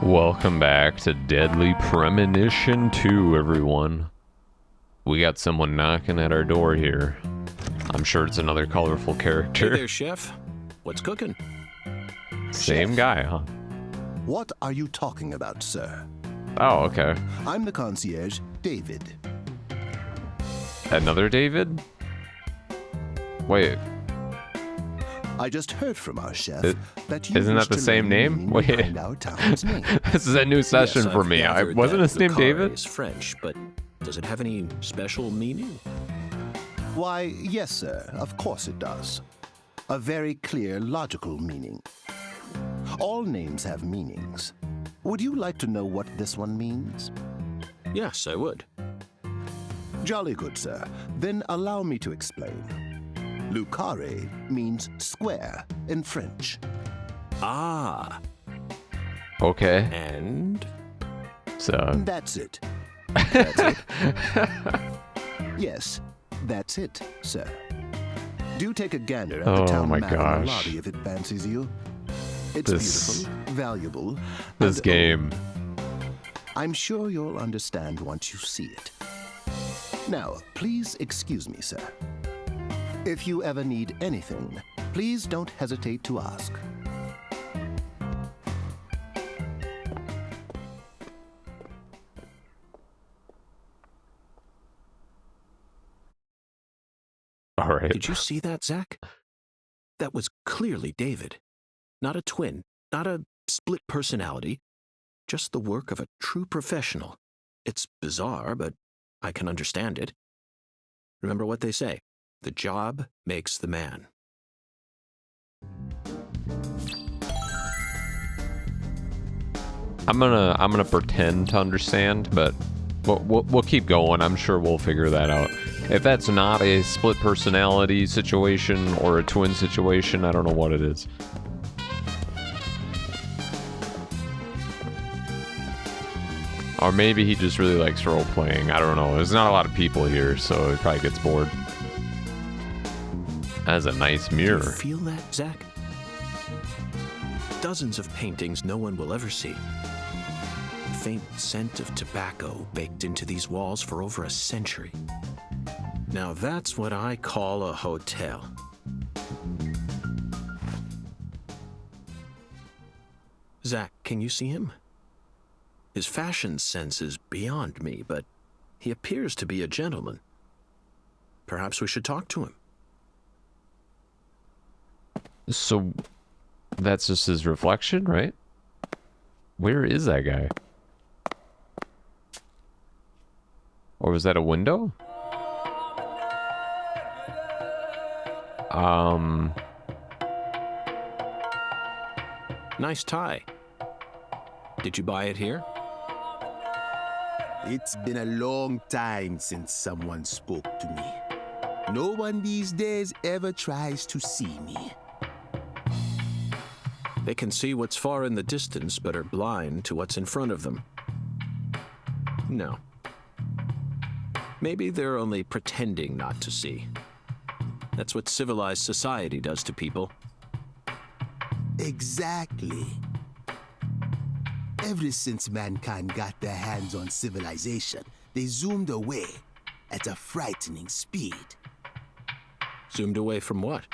Welcome back to Deadly Premonition 2, everyone. We got someone knocking at our door here. I'm sure it's another colorful character. Hey there, Chef. What's cooking? Same Chef. guy, huh? What are you talking about, sir? Oh, okay. I'm the concierge, David. Another David? Wait, I just heard from our chef that you isn't wish that the to same learn the name? meaning Wait. behind our town's name. this is a new session Yes, for I've me. gathered Wasn't that his name Lucare David? is French, but does it have any special meaning? Why, yes, sir. Of course it does. A very clear, logical meaning. All names have meanings. Would you like to know what this one means? Yes, I would. Jolly good, sir. Then allow me to explain. Lucare means square in French. Ah, Okay, and so... That's it. That's it. Yes, that's it, sir. Do take a gander at Oh the town my map in gosh. the lobby if it fancies you. It's This- beautiful, valuable. This and- game. I'm sure you'll understand once you see it. Now, please excuse me, sir. If you ever need anything, please don't hesitate to ask. Alright. did you see that, Zach? That was clearly David. Not a twin, not a split personality, just the work of a true professional. It's bizarre, but I can understand it. Remember what they say, the job makes the man. I'm gonna pretend to understand, but we'll keep going. I'm sure we'll figure that out. If that's not a split personality situation or a twin situation, I don't know what it is. Or maybe he just really likes role playing. I don't know. There's not a lot of people here, so he probably gets bored. That's a nice Do mirror. you feel that, Zach? Dozens of paintings no one will ever see. Faint scent of tobacco baked into these walls for over a century. Now that's what I call a hotel. Zach, can you see him? His fashion sense is beyond me, but he appears to be a gentleman. Perhaps we should talk to him. So that's just his reflection, right? Where is that guy? Or was that a window? Nice tie. Did you buy it here? It's been a long time since someone spoke to me. No one these days ever tries to see me. They can see what's far in the distance, but are blind to what's in front of them. No. Maybe they're only pretending not to see. That's what civilized society does to people. Exactly. Ever since mankind got their hands on civilization, they zoomed away at a frightening speed. Zoomed away from what?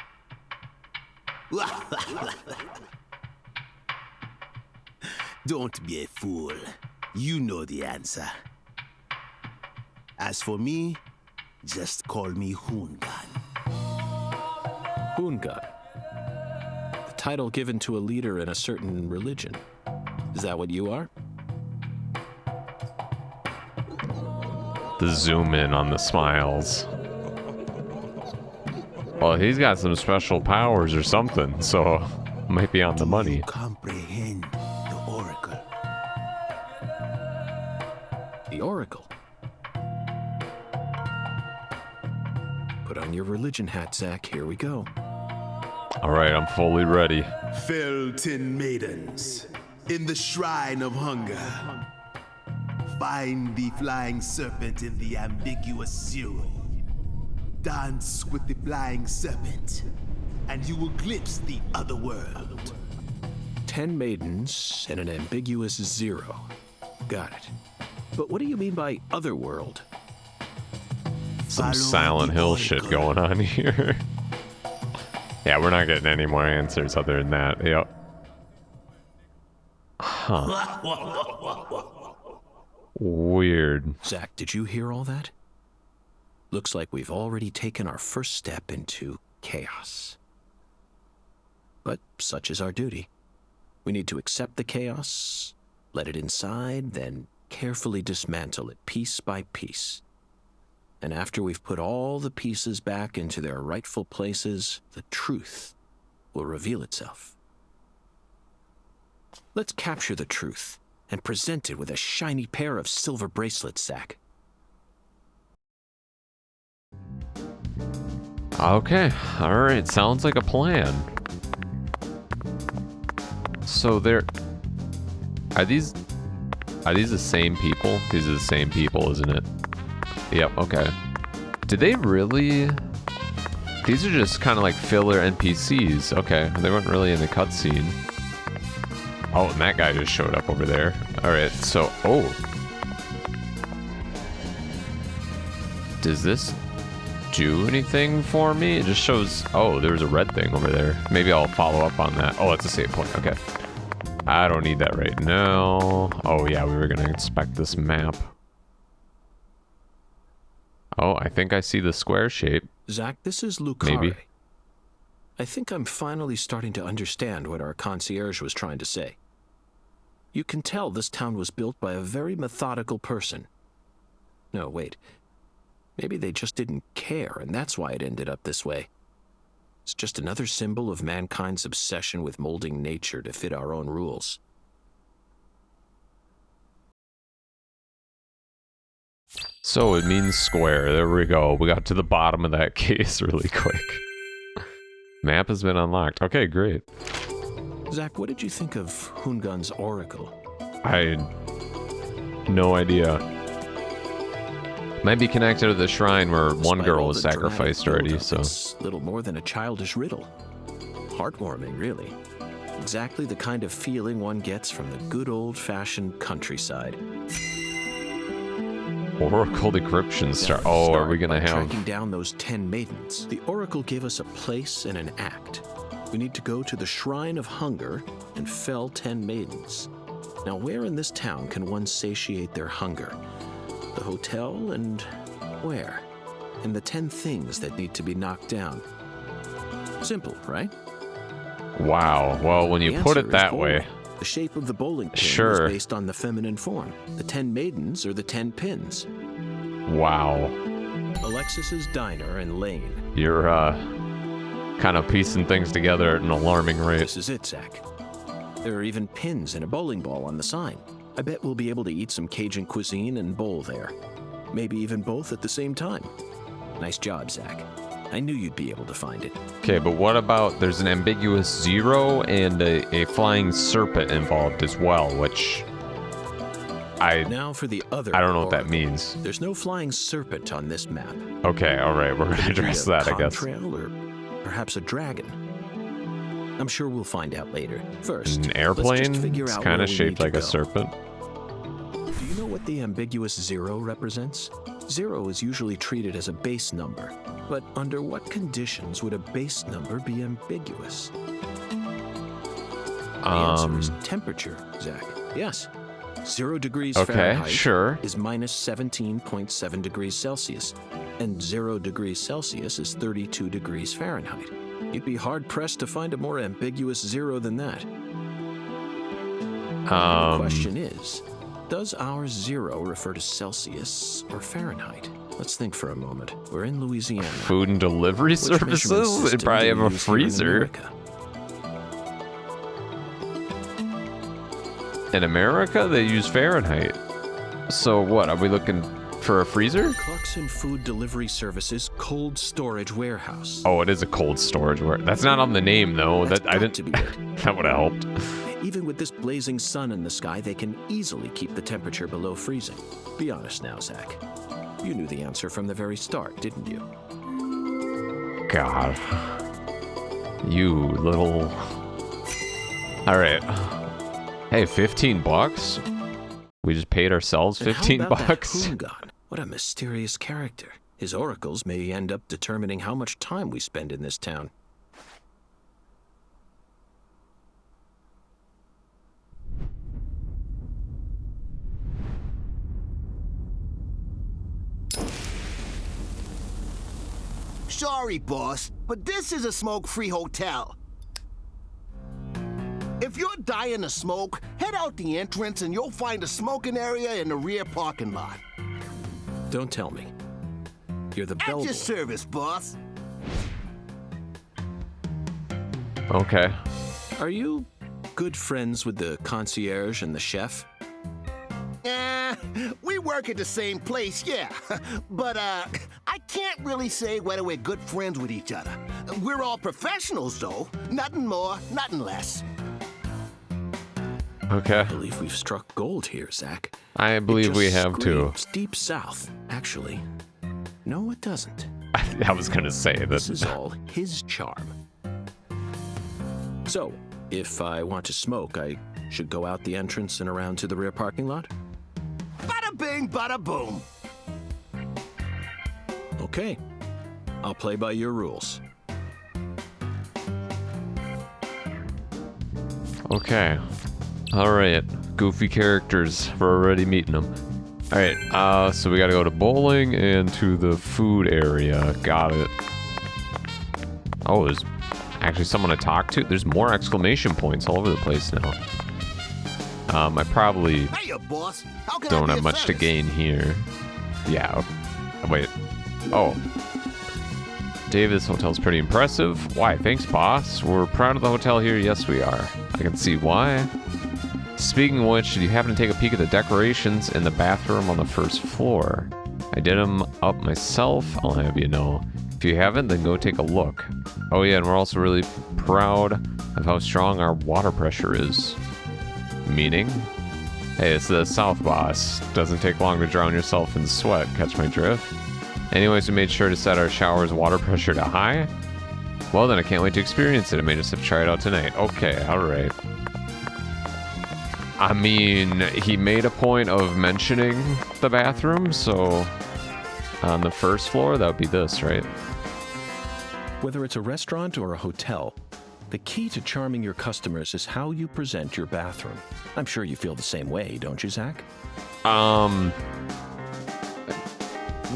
Don't be a fool. You know the answer. As for me, just call me Hoongan. Hoonga. The title given to a leader in a certain religion. Is that what you are? The zoom in on the smiles. Well, he's got some special powers or something, so might be on the money. You comprehend the oracle. The Oracle. Put on your religion hat, Zach. Here we go. All right, I'm fully ready. Fell 10 maidens in the shrine of hunger. Find the flying serpent in the ambiguous zero. Dance with the flying serpent, and you will glimpse the other world. 10 maidens and an ambiguous 0. Got it. But what do you mean by otherworld? Some Silent Hill shit going on here. Yeah, we're not getting any more answers other than that. Yep. Huh. Weird. Zach, did you hear all that? Looks like we've already taken our first step into chaos. But such is our duty. We need to accept the chaos, let it inside, then carefully dismantle it piece by piece. And after we've put all the pieces back into their rightful places, the truth will reveal itself. Let's capture the truth and present it with a shiny pair of silver bracelets, Zach. Okay, alright, sounds like a plan. So are these the same people? These are the same people, isn't it? Yep, okay. Did they really... These are just kind of like filler NPCs. Okay, they weren't really in the cutscene. Oh, and that guy just showed up over there. Alright, so... Oh. Does this do anything for me? It just shows... Oh, there's a red thing over there. Maybe I'll follow up on that. Oh, that's a save point. Okay. I don't need that right now. Oh, yeah, we were going to inspect this map. Oh, I think I see the square shape. Zach, this is Lucare. Maybe. I think I'm finally starting to understand what our concierge was trying to say. You can tell this town was built by a very methodical person. No, wait. Maybe they just didn't care, and that's why it ended up this way. It's just another symbol of mankind's obsession with molding nature to fit our own rules. So it means square. There we go. We got to the bottom of that case really quick. Map has been unlocked. Okay, great. Zach, what did you think of Hungun's oracle? I... No idea. Might be connected to the shrine where one girl was sacrificed already, so... It's little more than a childish riddle. Heartwarming, really. Exactly the kind of feeling one gets from the good old-fashioned countryside. Oracle decryption star. Oh, are we gonna have... Tracking down those 10 maidens. The oracle gave us a place and an act. We need to go to the Shrine of Hunger and fell 10 maidens. Now, where in this town can one satiate their hunger? The hotel and where? And the 10 things that need to be knocked down. Simple, right? Wow. Well, when you put it that way... The shape of the bowling pin Sure. was based on the feminine form. The 10 maidens are the 10 pins. Wow. Alexis's Diner and Lane. You're, kind of piecing things together at an alarming rate. This is it, Zach. There are even pins and a bowling ball on the sign. I bet we'll be able to eat some Cajun cuisine and bowl there. Maybe even both at the same time. Nice job, Zach. I knew you'd be able to find it. Okay, but what about... There's an ambiguous 0 and a flying serpent involved as well, which... Now for the other I don't know what that oracle. means. There's no flying serpent on this map. Okay, alright, we're gonna address that, I guess. Contrail or perhaps a dragon. I'm sure we'll find out later. First, An airplane? let's just figure It's out kind where of we shaped need to like a go. serpent. Do you know what the ambiguous 0 represents? 0 is usually treated as a base number, but under what conditions would a base number be ambiguous? The answer is temperature, Zach. Yes. 0 degrees Okay, Fahrenheit sure. is minus 17.7 degrees Celsius, and 0 degrees Celsius is 32 degrees Fahrenheit. You'd be hard-pressed to find a more ambiguous 0 than that. The question is, does our 0 refer to Celsius or Fahrenheit? Let's think for a moment. We're in Louisiana. Food and delivery Which measurement services? They system probably do have we a use here in freezer. America? In America, they use Fahrenheit. So what, are we looking for a freezer? Clarkson Food Delivery Services Cold Storage Warehouse. Oh, it is a cold storage ware. That's not on the name, though. That's That I got to didn't. be it. That would have helped. Even with this blazing sun in the sky, they can easily keep the temperature below freezing. Be honest now, Zach. You knew the answer from the very start, didn't you? God. You little... All right. Hey, 15 bucks? We just paid ourselves And 15 how about bucks? That Hoongon? What a mysterious character. His oracles may end up determining how much time we spend in this town. Sorry, boss, but this is a smoke-free hotel. If you're dying to smoke, head out the entrance and you'll find a smoking area in the rear parking lot. Don't tell me. You're the At bellboy. your service, boss. Okay. Are you good friends with the concierge and the chef? We work at the same place, yeah. But, I can't really say whether we're good friends with each other. We're all professionals, though. Nothing more, nothing less. Okay. I believe we've struck gold here, Zach. I believe we have too. It's deep south, actually. No, it doesn't. I was gonna say This that. is all his charm. So, if I want to smoke, I should go out the entrance and around to the rear parking lot? Bada bing, bada boom. Okay. I'll play by your rules. Okay. All right. Goofy characters. We're already meeting them. All right. So we got to go to bowling and to the food area. Got it. Oh, there's actually someone to talk to. There's more exclamation points all over the place now. I probably Hey, boss. How can I don't be have of much to service? gain here. Yeah. Wait. Oh. David, this hotel's pretty impressive. Why? Thanks, boss. We're proud of the hotel here. Yes, we are. I can see why. Speaking of which, did you happen to take a peek at the decorations in the bathroom on the first floor? I did them up myself, I'll have you know. If you haven't, then go take a look. Oh yeah, and we're also really proud of how strong our water pressure is. Meaning? Hey, it's the South, boss. Doesn't take long to drown yourself in sweat, catch my drift? Anyways, we made sure to set our shower's water pressure to high. Well then, I can't wait to experience it. I may just have to try it out tonight. Okay, alright. I mean, he made a point of mentioning the bathroom, so on the first floor, that would be this, right? Whether it's a restaurant or a hotel, the key to charming your customers is how you present your bathroom. I'm sure you feel the same way, don't you, Zach?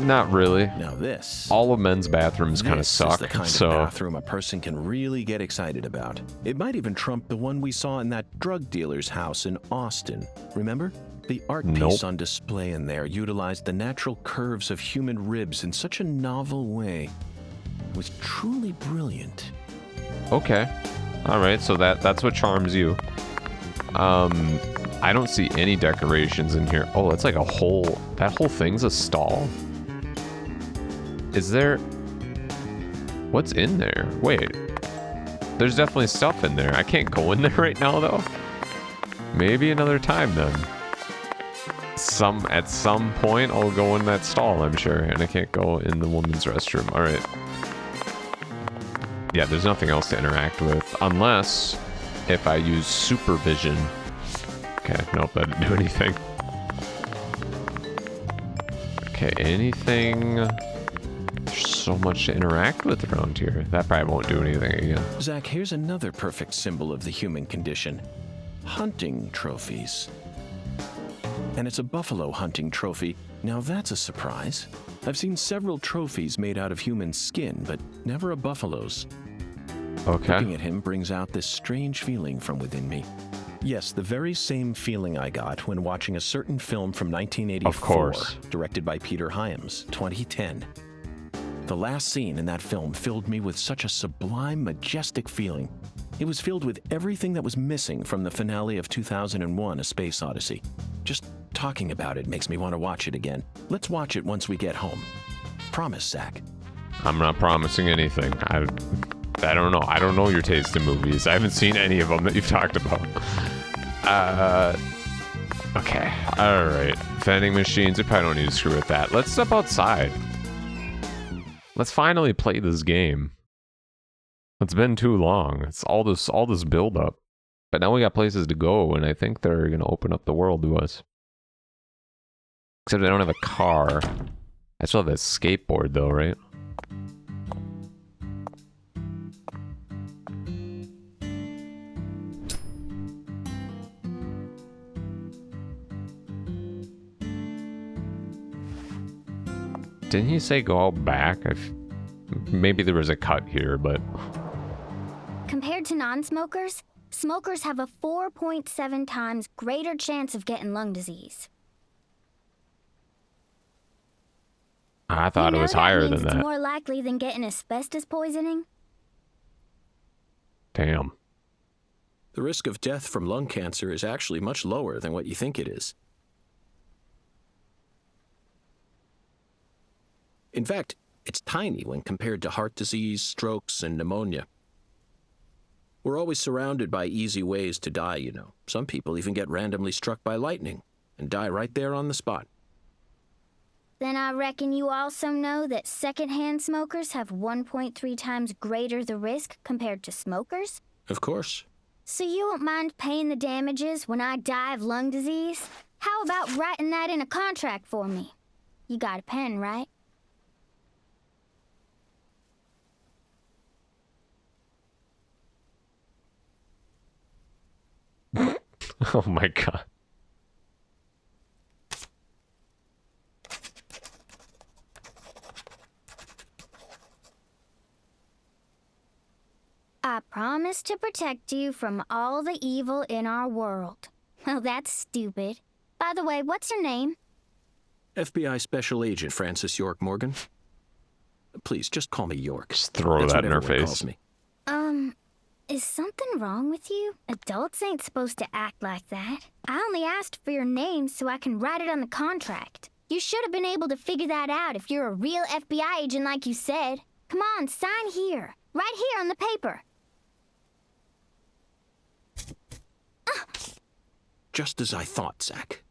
Not really. Now this... All of men's bathrooms kind of This suck, is the kind so... of bathroom a person can really get excited about. It might even trump the one we saw in that drug dealer's house in Austin. Remember? The art piece on display in there utilized the natural curves of human ribs in such a novel way. It was truly brilliant. Okay. Alright, so that's what charms you. I don't see any decorations in here. Oh, it's like a whole... That whole thing's a stall? Is there... What's in there? Wait. There's definitely stuff in there. I can't go in there right now, though. Maybe another time, then. At some point, I'll go in that stall, I'm sure. And I can't go in the women's restroom. Alright. Yeah, there's nothing else to interact with. Unless if I use supervision. Okay, nope, that didn't do anything. Okay, anything... There's so much to interact with around here. That probably won't do anything again. Zach, here's another perfect symbol of the human condition. Hunting trophies. And it's a buffalo hunting trophy. Now that's a surprise. I've seen several trophies made out of human skin, but never a buffalo's. Okay. Looking at him brings out this strange feeling from within me. Yes, the very same feeling I got when watching a certain film from 1984, Of course. directed by Peter Hyams, 2010. The last scene in that film filled me with such a sublime, majestic feeling. It was filled with everything that was missing from the finale of 2001: A Space Odyssey. Just talking about it makes me want to watch it again. Let's watch it once we get home. Promise, Zach. I'm not promising anything. I don't know. I don't know your taste in movies. I haven't seen any of them that you've talked about. Okay. Alright. Vending machines. We probably don't need to screw with that. Let's step outside. Let's finally play this game. It's been too long. It's all this build up. But now we got places to go, and I think they're going to open up the world to us. Except I don't have a car. I still have that skateboard, though, right? Didn't he say go out back? Maybe there was a cut here, but... Compared to non-smokers, smokers have a 4.7 times greater chance of getting lung disease. I thought it was higher than that. It's more likely than getting asbestos poisoning. Damn. The risk of death from lung cancer is actually much lower than what you think it is. In fact, it's tiny when compared to heart disease, strokes, and pneumonia. We're always surrounded by easy ways to die, you know. Some people even get randomly struck by lightning and die right there on the spot. Then I reckon you also know that secondhand smokers have 1.3 times greater the risk compared to smokers? Of course. So you won't mind paying the damages when I die of lung disease? How about writing that in a contract for me? You got a pen, right? Oh my god. I promise to protect you from all the evil in our world. Well, that's stupid. By the way, what's your name? FBI Special Agent Francis York Morgan. Please, just call me York. Just throw That's that what in her everyone face. calls me. Is something wrong with you? Adults ain't supposed to act like that. I only asked for your name so I can write it on the contract. You should have been able to figure that out if you're a real FBI agent like you said. Come on, sign here. Right here on the paper. Just as I thought, Zach.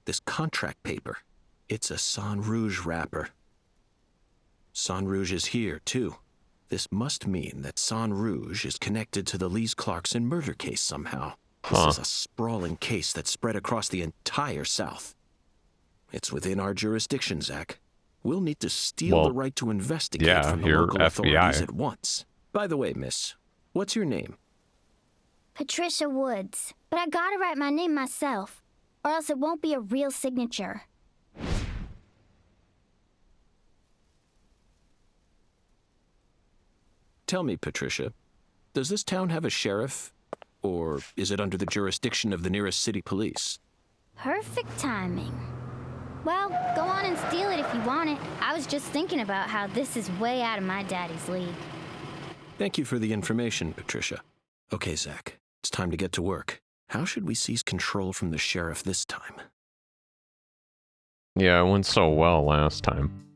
This contract paper, it's a Sang Rouge wrapper. Sang Rouge is here, too. This must mean that Sang Rouge is connected to the Lise Clarkson murder case somehow. This is a sprawling case that spread across the entire South. It's within our jurisdiction, Zach. We'll need to steal the right to investigate from the local authorities at once. By the way, miss, what's your name? Patricia Woods. But I gotta write my name myself, or else it won't be a real signature. Tell me, Patricia, does this town have a sheriff? Or is it under the jurisdiction of the nearest city police? Perfect timing. Well, go on and steal it if you want it. I was just thinking about how this is way out of my daddy's league. Thank you for the information, Patricia. Okay, Zach, it's time to get to work. How should we seize control from the sheriff this time? Yeah, it went so well last time.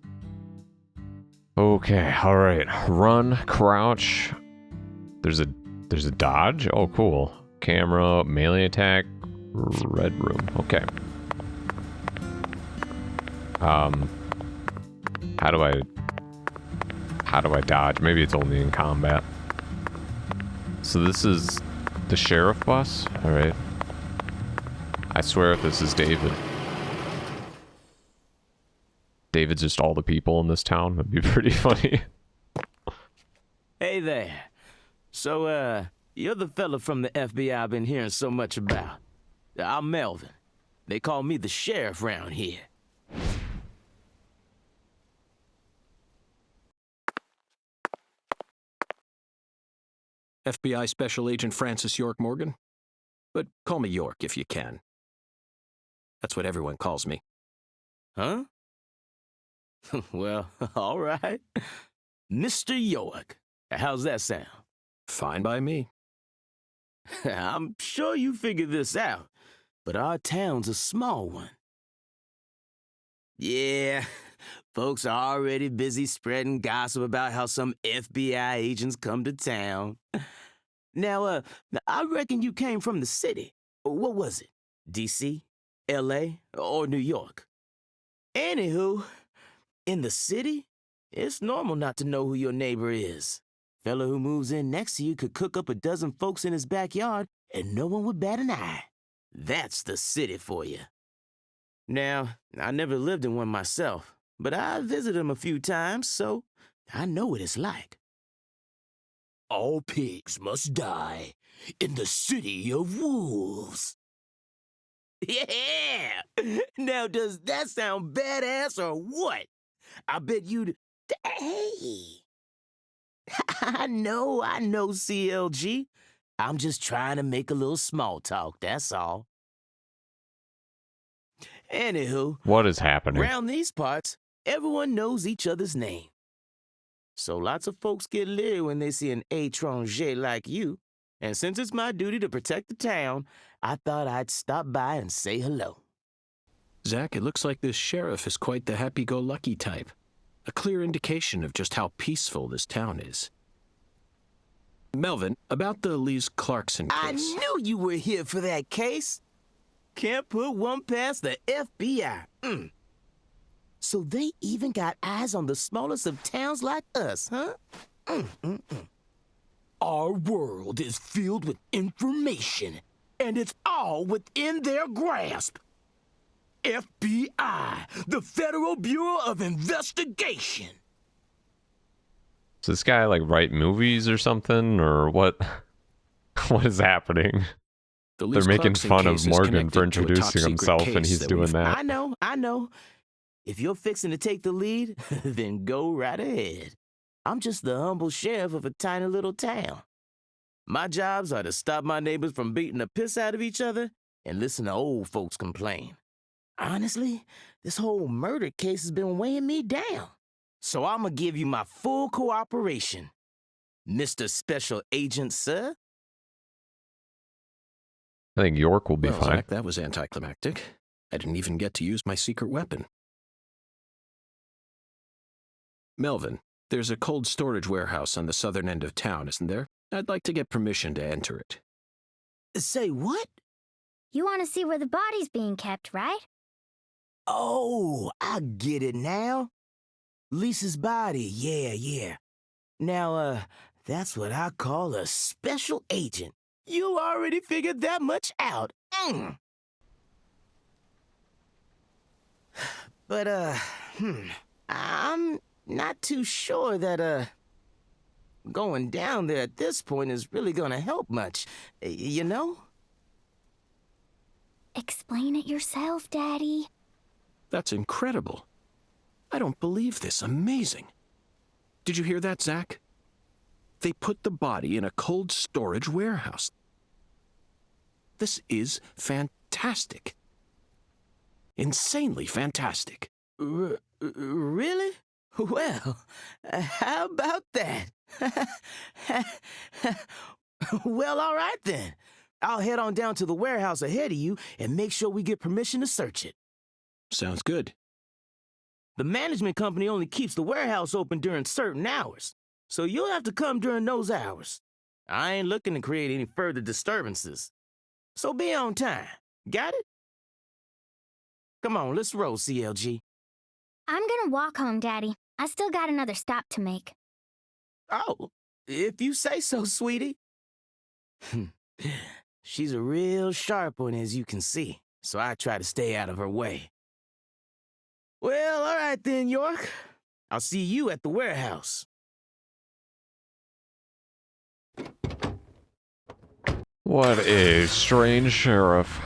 Okay, alright. Run, crouch. There's a dodge? Oh, cool. Camera, melee attack, red room. Okay. How do I dodge? Maybe it's only in combat. So this is the sheriff bus? Alright. I swear if this is David. David's just all the people in this town. That'd be pretty funny. Hey there. So, you're the fella from the FBI I've been hearing so much about. I'm Melvin. They call me the sheriff round here. FBI Special Agent Francis York Morgan? But call me York if you can. That's what everyone calls me. Huh? Well, all right. Mr. York. How's that sound? Fine by me. I'm sure you figured this out, but our town's a small one. Yeah, folks are already busy spreading gossip about how some FBI agents come to town. Now, I reckon you came from the city. What was it? D.C., L.A., or New York? Anywho, in the city, it's normal not to know who your neighbor is. Fella who moves in next to you could cook up a dozen folks in his backyard and no one would bat an eye. That's the city for you. Now, I never lived in one myself, but I visited them a few times, so I know what it's like. All pigs must die in the city of wolves. Yeah! Now, does that sound badass or what? I bet you'd... Hey! I know, CLG. I'm just trying to make a little small talk, that's all. Anywho, What is happening? around these parts, everyone knows each other's name. So lots of folks get leery when they see an étranger like you. And since it's my duty to protect the town, I thought I'd stop by and say hello. Zach, it looks like this sheriff is quite the happy-go-lucky type. A clear indication of just how peaceful this town is. Melvin, about the Elise Clarkson case. I knew you were here for that case. Can't put one past the FBI. So they even got eyes on the smallest of towns like us, huh? Our world is filled with information, and it's all within their grasp. FBI, the Federal Bureau of Investigation. Does this guy like write movies or something, or what? What is happening? The They're Elise making Clarkson fun case of is Morgan for connected to a introducing top-secret himself, and case he's that doing we've- that. I know. If you're fixing to take the lead, then go right ahead. I'm just the humble sheriff of a tiny little town. My jobs are to stop my neighbors from beating the piss out of each other and listen to old folks complain. Honestly, this whole murder case has been weighing me down. So I'm gonna give you my full cooperation, Mr. Special Agent, sir. I think York will be Well, fine. Zach, that was anticlimactic. I didn't even get to use my secret weapon. Melvin, there's a cold storage warehouse on the southern end of town, isn't there? I'd like to get permission to enter it. Say what? You want to see where the body's being kept, right? Oh, I get it now. Lisa's body, yeah. Now, that's what I call a special agent. You already figured that much out. But, I'm not too sure that, going down there at this point is really gonna help much, you know? Explain it yourself, Daddy. That's incredible. I don't believe this. Amazing. Did you hear that, Zach? They put the body in a cold storage warehouse. This is fantastic. Insanely fantastic. Really? Well, how about that? Well, all right then. I'll head on down to the warehouse ahead of you and make sure we get permission to search it. Sounds good. The management company only keeps the warehouse open during certain hours, so you'll have to come during those hours. I ain't looking to create any further disturbances. So be on time. Got it? Come on, let's roll, CLG. I'm gonna walk home, Daddy. I still got another stop to make. Oh, if you say so, sweetie. She's a real sharp one, as you can see, so I try to stay out of her way. Well, all right then, York. I'll see you at the warehouse. What a strange sheriff.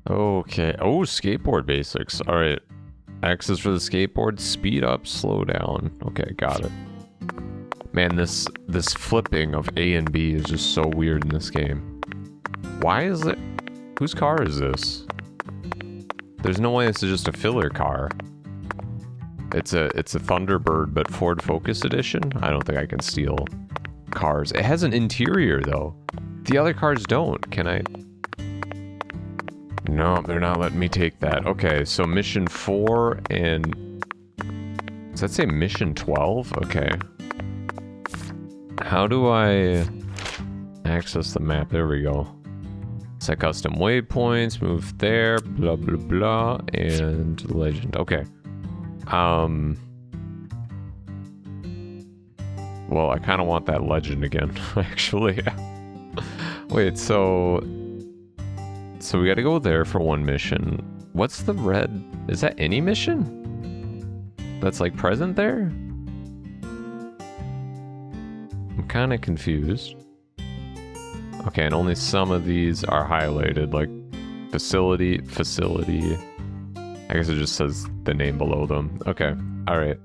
Okay. Oh, skateboard basics. All right. Access for the skateboard. Speed up, slow down. Okay, got it. Man, this flipping of A and B is just so weird in this game. Why is it? Whose car is this? There's no way this is just a filler car. It's a Thunderbird, but Ford Focus edition. I don't think I can steal cars. It has an interior though. The other cars don't. Can I? No, they're not letting me take that. Okay, so mission 4 and... Does that say mission 12? Okay. How do I access the map? There we go. Set custom waypoints, move there, blah, blah, blah, and legend. Okay. Well, I kind of want that legend again, actually. Wait, so we got to go there for one mission. What's the red? Is that any mission that's like present there? I'm kind of confused. Okay, and only some of these are highlighted, like facility. I guess it just says the name below them. Okay, all right.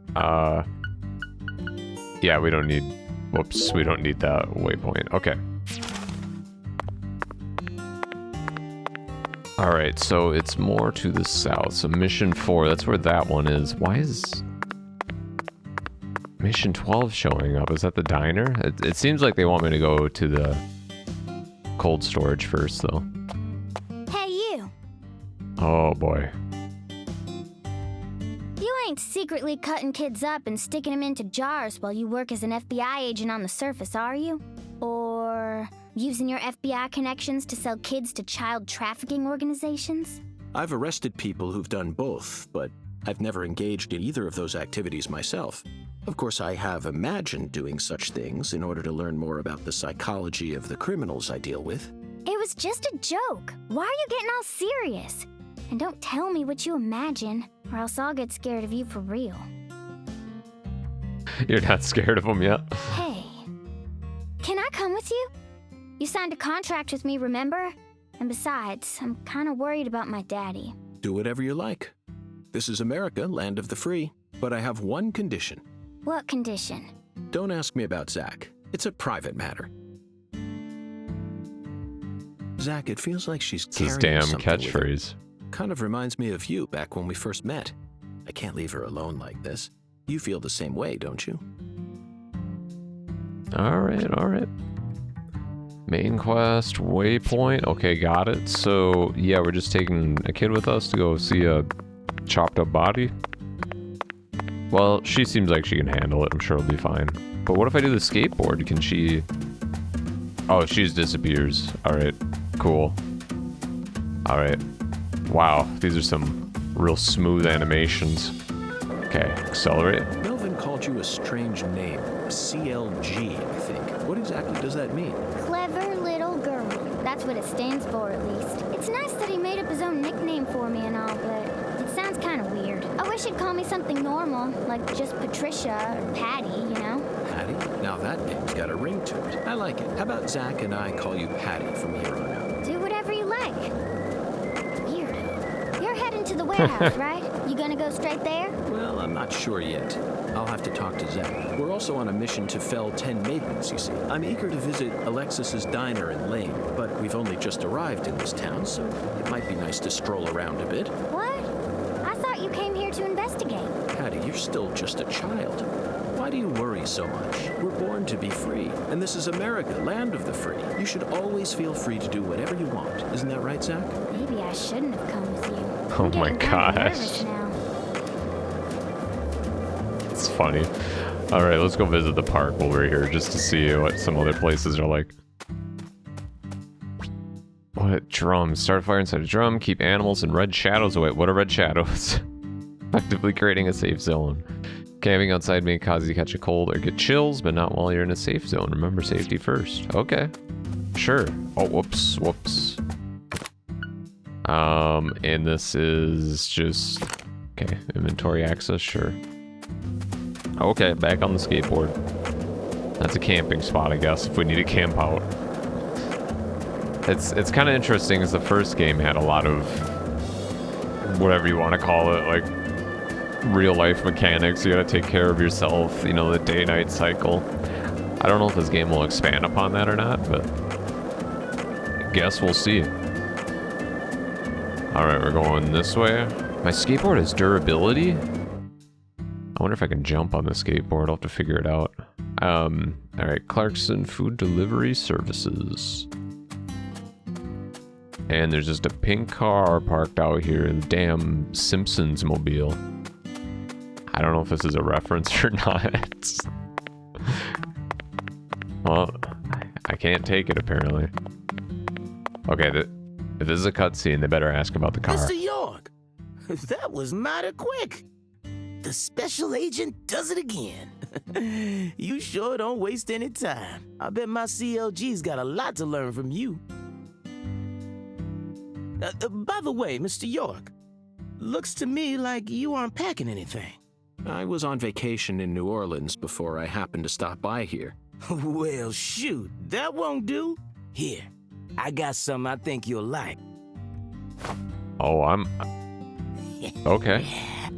Yeah, we don't need. Whoops, we don't need that waypoint. Okay. All right, so it's more to the south. So mission 4, that's where that one is. Why is mission 12 showing up? Is that the diner? It seems like they want me to go to the cold storage first, though. Hey, you. Oh, boy. You ain't secretly cutting kids up and sticking them into jars while you work as an FBI agent on the surface, are you? Or using your FBI connections to sell kids to child trafficking organizations? I've arrested people who've done both, but I've never engaged in either of those activities myself. Of course, I have imagined doing such things in order to learn more about the psychology of the criminals I deal with. It was just a joke. Why are you getting all serious? And don't tell me what you imagine, or else I'll get scared of you for real. You're not scared of them yet? Hey, can I come with you? You signed a contract with me, remember? And besides, I'm kind of worried about my daddy. Do whatever you like. This is America, land of the free, but I have one condition. What condition? Don't ask me about Zach. It's a private matter. Zach, it feels like she's It's his carrying damn something with her. catchphrase. Kind of reminds me of you back when we first met. I can't leave her alone like this. You feel the same way, don't you? All right. Main quest, waypoint. Okay, got it. So, yeah, we're just taking a kid with us to go see a chopped up body. Well, she seems like she can handle it. I'm sure it'll be fine. But what if I do the skateboard? Can she... Oh, she just disappears. All right, cool. All right. Wow, these are some real smooth animations. Okay, accelerate. Melvin called you a strange name. CLG, I think. What exactly does that mean? Clever little girl. That's what it stands for, at least. It's nice that he made up his own nickname for me and all, but it sounds kind of weird. I wish he'd call me something normal, like just Patricia or Patty, you know? Patty? Now that name's got a ring to it. I like it. How about Zach and I call you Patty from here on out? Do whatever you like. Weirdo. You're heading to the warehouse, right? You gonna go straight there? Well, I'm not sure yet. I'll have to talk to Zach. We're also on a mission to fell 10 maidens, you see. I'm eager to visit Alexis's diner in Lane, but we've only just arrived in this town, so it might be nice to stroll around a bit. What? I thought you came here to investigate. Patty, you're still just a child. Why do you worry so much? We're born to be free, and this is America, land of the free. You should always feel free to do whatever you want. Isn't that right, Zach? Maybe I shouldn't have come with you. Oh I'm my getting kinda gosh. nervous now. It's funny. All right, let's go visit the park while we're here just to see what some other places are like. What? Drums. Start a fire inside a drum. Keep animals and red shadows away. What are red shadows? Effectively creating a safe zone. Camping outside may cause you to catch a cold or get chills, but not while you're in a safe zone. Remember safety first. Okay. Sure. Oh, whoops. And this is just... Okay, inventory access, sure. Okay, back on the skateboard. That's a camping spot, I guess, if we need to camp out. It's kind of interesting, as the first game had a lot of... whatever you want to call it, like... real-life mechanics. You gotta take care of yourself, you know, the day-night cycle. I don't know if this game will expand upon that or not, but... I guess we'll see. Alright, we're going this way. My skateboard has durability? I wonder if I can jump on the skateboard. I'll have to figure it out. Alright, Clarkson Food Delivery Services. And there's just a pink car parked out here, the damn Simpsons mobile. I don't know if this is a reference or not. Well, I can't take it apparently. Okay, if this is a cutscene, they better ask about the car. Mr. York, that was mighty quick. The special agent does it again. You sure don't waste any time. I bet my CLG's got a lot to learn from you. By the way, Mr. York, looks to me like you aren't packing anything. I was on vacation in New Orleans before I happened to stop by here. Well, shoot, that won't do. Here, I got something I think you'll like. Oh, I'm... Okay.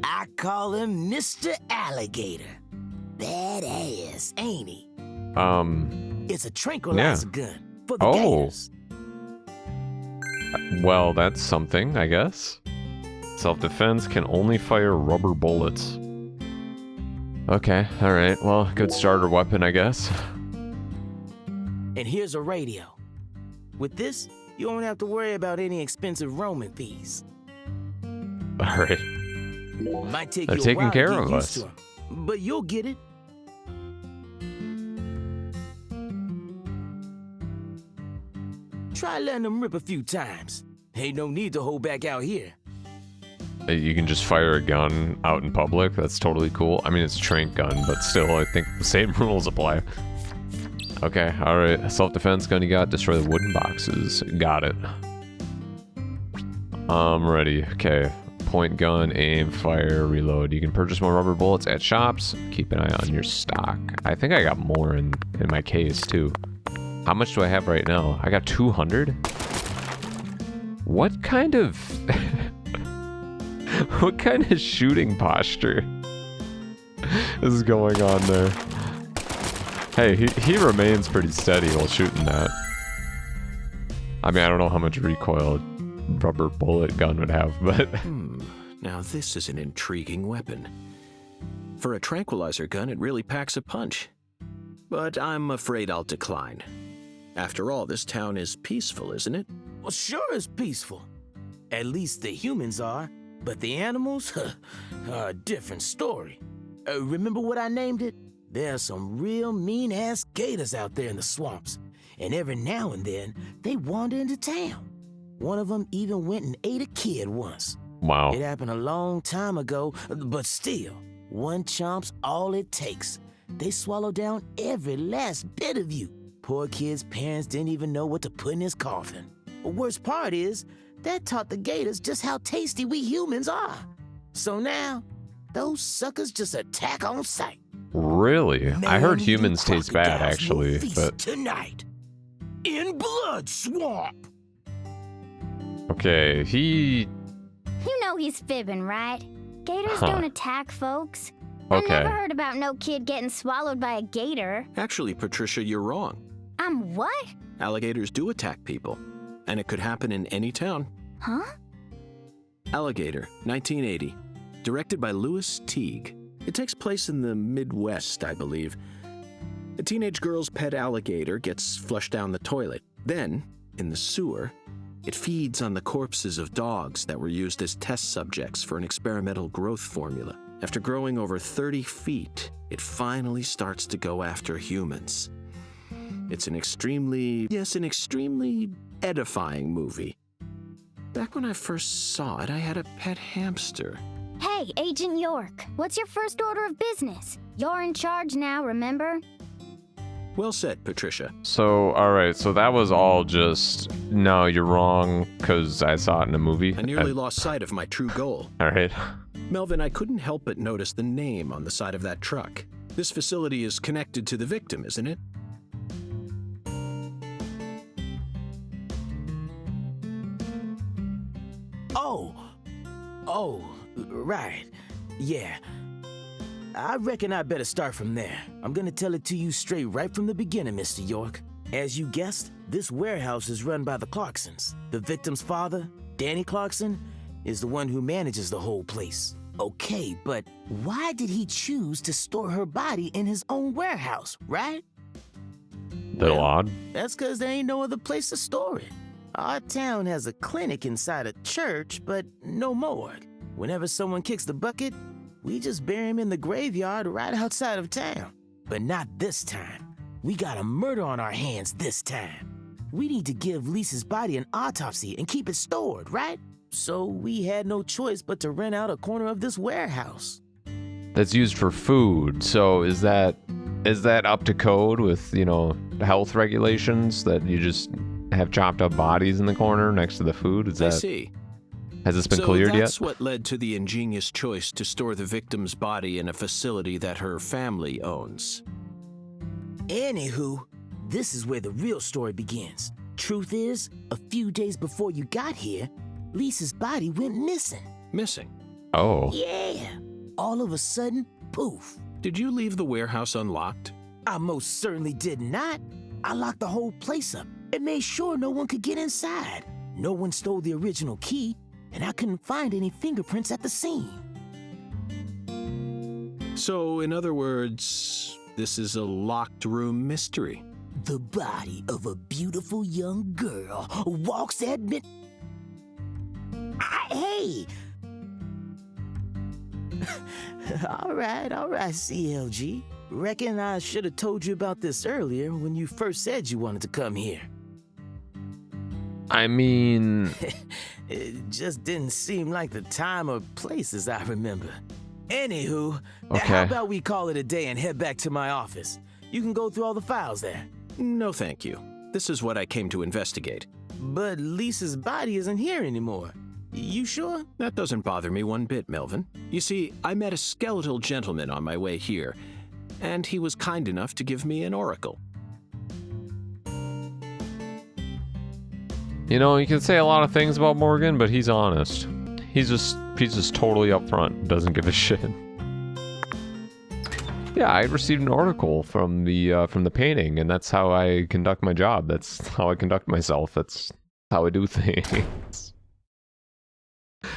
I call him Mr. Alligator. Badass, ain't he? It's a tranquilizer gun for the gators. Well, that's something, I guess. Self-defense can only fire rubber bullets. Okay, alright. Well, good starter weapon, I guess. And here's a radio. With this, you won't have to worry about any expensive roaming fees. Alright. Might take They're you a taking while care to get of used us. to 'em, but you'll get it. Try letting them rip a few times. Ain't no need to hold back out here. You can just fire a gun out in public. That's totally cool. I mean, it's a trank gun, but still, I think the same rules apply. Okay, alright. Self-defense gun you got. Destroy the wooden boxes. Got it. Ready. Okay. Point gun, aim, fire, reload. You can purchase more rubber bullets at shops. Keep an eye on your stock. I think I got more in my case, too. How much do I have right now? I got 200? What kind of... what kind of shooting posture is going on there? Hey, he remains pretty steady while shooting that. I mean, I don't know how much recoil a rubber bullet gun would have, but... Now this is an intriguing weapon. For a tranquilizer gun, it really packs a punch. But I'm afraid I'll decline. After all, this town is peaceful, isn't it? Well, sure it's peaceful. At least the humans are. But the animals are a different story. Remember what I named it? There are some real mean-ass gators out there in the swamps. And every now and then, they wander into town. One of them even went and ate a kid once. Wow. It happened a long time ago, but still, one chomp's all it takes. They swallow down every last bit of you. Poor kid's parents didn't even know what to put in his coffin. The worst part is, that taught the gators just how tasty we humans are. So now, those suckers just attack on sight. Really? Man, I heard the humans taste bad, crocodiles actually, will feast but... tonight, in Blood Swamp. Okay, he... You know he's fibbing, right? Gators don't attack folks. Okay. I never heard about no kid getting swallowed by a gator. Actually, Patricia, you're wrong. I'm what? Alligators do attack people, and it could happen in any town. Huh? Alligator, 1980. Directed by Louis Teague. It takes place in the Midwest, I believe. A teenage girl's pet alligator gets flushed down the toilet. Then, in the sewer, it feeds on the corpses of dogs that were used as test subjects for an experimental growth formula. After growing over 30 feet, it finally starts to go after humans. It's an extremely edifying movie. Back when I first saw it, I had a pet hamster. Hey, Agent York, what's your first order of business? You're in charge now, remember? Well said, Patricia. So, alright, so that was all just... No, you're wrong, because I saw it in a movie. I nearly lost sight of my true goal. Alright. Melvin, I couldn't help but notice the name on the side of that truck. This facility is connected to the victim, isn't it? Oh, right. Yeah. I reckon I better start from there. I'm gonna tell it to you straight right from the beginning, Mr. York. As you guessed, this warehouse is run by the Clarksons. The victim's father, Danny Clarkson, is the one who manages the whole place. Okay, but why did he choose to store her body in his own warehouse, right? Little odd. That's because there ain't no other place to store it. Our town has a clinic inside a church, but no morgue. Whenever someone kicks the bucket, we just bury him in the graveyard right outside of town. But not this time. We got a murder on our hands this time. We need to give Lisa's body an autopsy and keep it stored, right? So we had no choice but to rent out a corner of this warehouse. that's used for food. So is that up to code with, you know, health regulations that you just have chopped up bodies in the corner next to the food? I see. Has this been So cleared that's yet? what led to the ingenious choice to store the victim's body in a facility that her family owns. Anywho, this is where the real story begins. Truth is, a few days before you got here, Lisa's body went missing. Missing. Oh. Yeah. All of a sudden, poof. Did you leave the warehouse unlocked? I most certainly did not. I locked the whole place up and made sure no one could get inside. No one stole the original key, and I couldn't find any fingerprints at the scene. So, in other words, this is a locked room mystery. The body of a beautiful young girl walks at mid... Hey! all right, CLG. Reckon I should have told you about this earlier when you first said you wanted to come here. I mean, It just didn't seem like the time or place as I remember. Anywho, how Okay. about we call it a day and head back to my office? You can go through all the files there. No, thank you. This is what I came to investigate. But Lisa's body isn't here anymore. You sure? That doesn't bother me one bit, Melvin. You see, I met a skeletal gentleman on my way here, and he was kind enough to give me an oracle. you know, you can say a lot of things about Morgan, but he's honest. He's just totally upfront. Doesn't give a shit. Yeah, I received an article from the painting, and that's how I conduct my job. That's how I conduct myself. That's how I do things.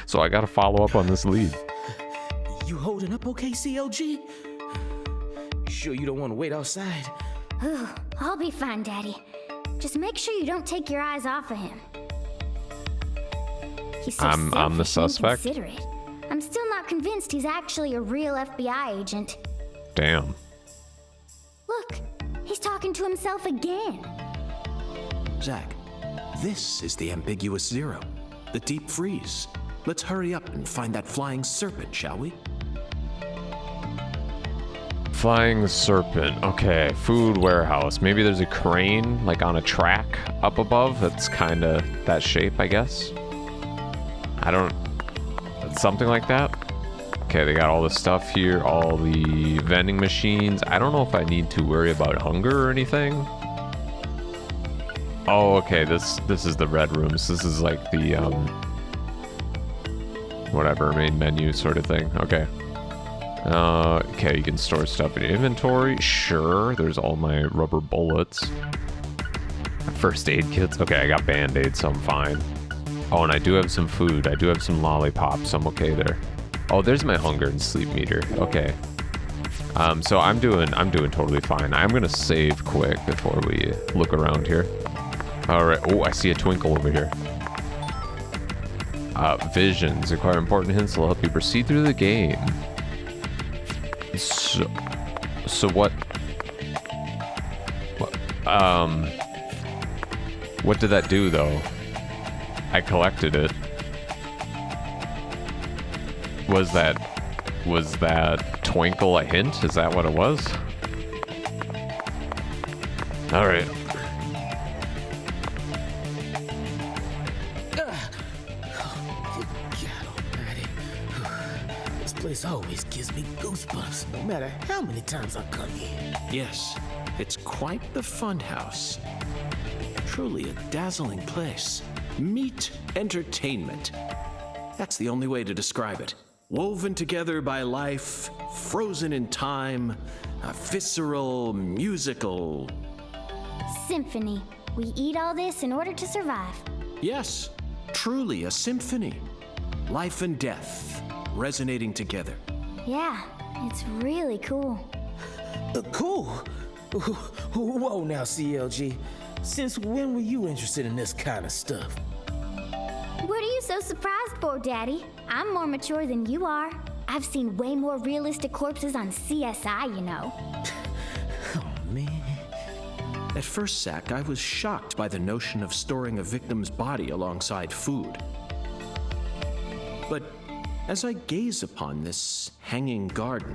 So I gotta follow up on this lead. You holding up okay, CLG? You sure you don't want to wait outside? Ooh, I'll be fine, Daddy. Just make sure you don't take your eyes off of him. He's so I'm the selfish and suspect? inconsiderate. I'm still not convinced he's actually a real FBI agent. Damn. Look, he's talking to himself again. Zach, this is the ambiguous zero, the deep freeze. Let's hurry up and find that flying serpent, shall we? Flying serpent. Okay, food warehouse. Maybe there's a crane, like on a track up above. That's kind of that shape, I guess. I don't... Something like that? Okay, they got all the stuff here, all the vending machines. I don't know if I need to worry about hunger or anything. Oh, okay, this is the red rooms. This is like the, whatever, main menu sort of thing. Okay. Okay, you can store stuff in your inventory. Sure, there's all my rubber bullets. First aid kits. Okay, I got band-aids, so I'm fine. Oh, and I do have some food. I do have some lollipops, so I'm okay there. Oh, there's my hunger and sleep meter. Okay. So I'm doing totally fine. I'm gonna save quick before we look around here. All right. Oh, I see a twinkle over here. Visions acquire important hints that will help you proceed through the game. So what did that do though? I collected it. Was that twinkle a hint? Is that what it was? All right. God almighty. This place always gives me goosebumps, no matter how many times I come here. Yes, it's quite the fun house. Truly a dazzling place. Meet entertainment. That's the only way to describe it. Woven together by life, frozen in time, a visceral, musical... Symphony. We eat all this in order to survive. Yes, truly a symphony. Life and death resonating together. Yeah, it's really cool. Cool. Whoa now, CLG. Since when were you interested in this kind of stuff? What are you so surprised for, Daddy? I'm more mature than you are. I've seen way more realistic corpses on CSI, you know. Oh, man. At first, Zach, I was shocked by the notion of storing a victim's body alongside food. But As I gaze upon this hanging garden,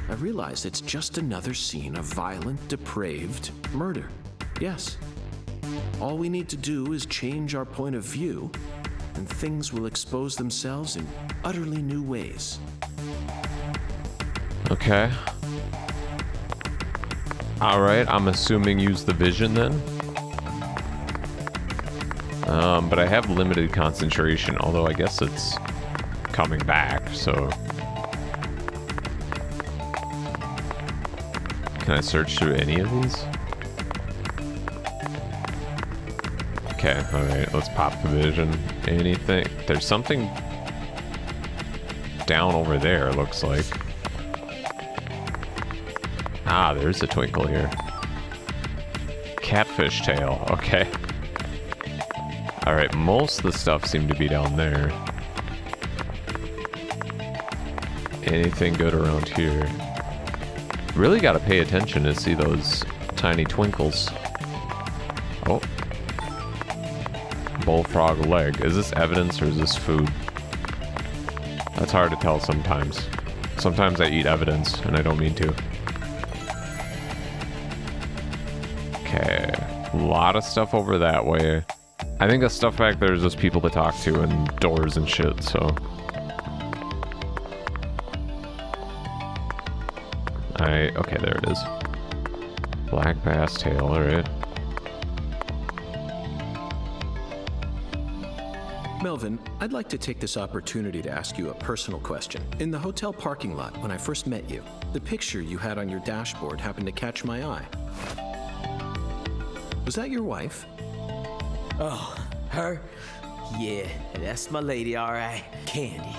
I realize it's just another scene of violent, depraved murder. Yes. All we need to do is change our point of view, and things will expose themselves in utterly new ways. Okay. Alright, I'm assuming use the vision then. But I have limited concentration, although I guess it's coming back, so... Can I search through any of these? Okay, alright, let's pop the vision. Anything? There's something down over there, looks like. Ah, there's a twinkle here. Catfish tail, okay. Alright, most of the stuff seemed to be down there. Anything good around here? Really gotta pay attention to see those tiny twinkles. Oh. Bullfrog leg. Is this evidence or is this food? That's hard to tell sometimes. Sometimes I eat evidence and I don't mean to. Okay. A lot of stuff over that way. I think the stuff back there is just people to talk to and doors and shit, so... Okay, there it is. Black bass tail, alright. Melvin, I'd like to take this opportunity to ask you a personal question. In the hotel parking lot, when I first met you, the picture you had on your dashboard happened to catch my eye. Was that your wife? Oh, her? Yeah, that's my lady, all right. Candy.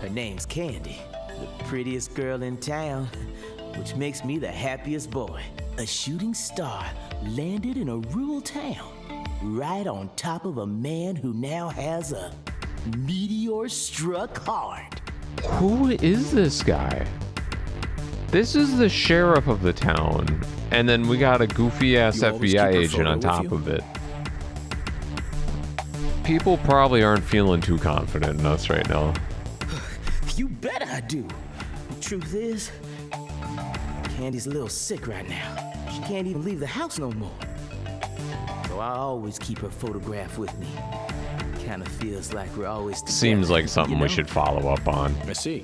Her name's Candy. The prettiest girl in town, which makes me the happiest boy. A shooting star landed in a rural town, right on top of a man who now has a meteor-struck heart. Who is this guy? This is the sheriff of the town. And then we got a goofy-ass You always FBI keep her agent photo on with top you? of it. People probably aren't feeling too confident in us right now. You bet I do. The truth is, Candy's a little sick right now. She can't even leave the house no more. So I always keep her photograph with me. Kind of feels like we're always together. Seems like something you know? we should follow up on. I see.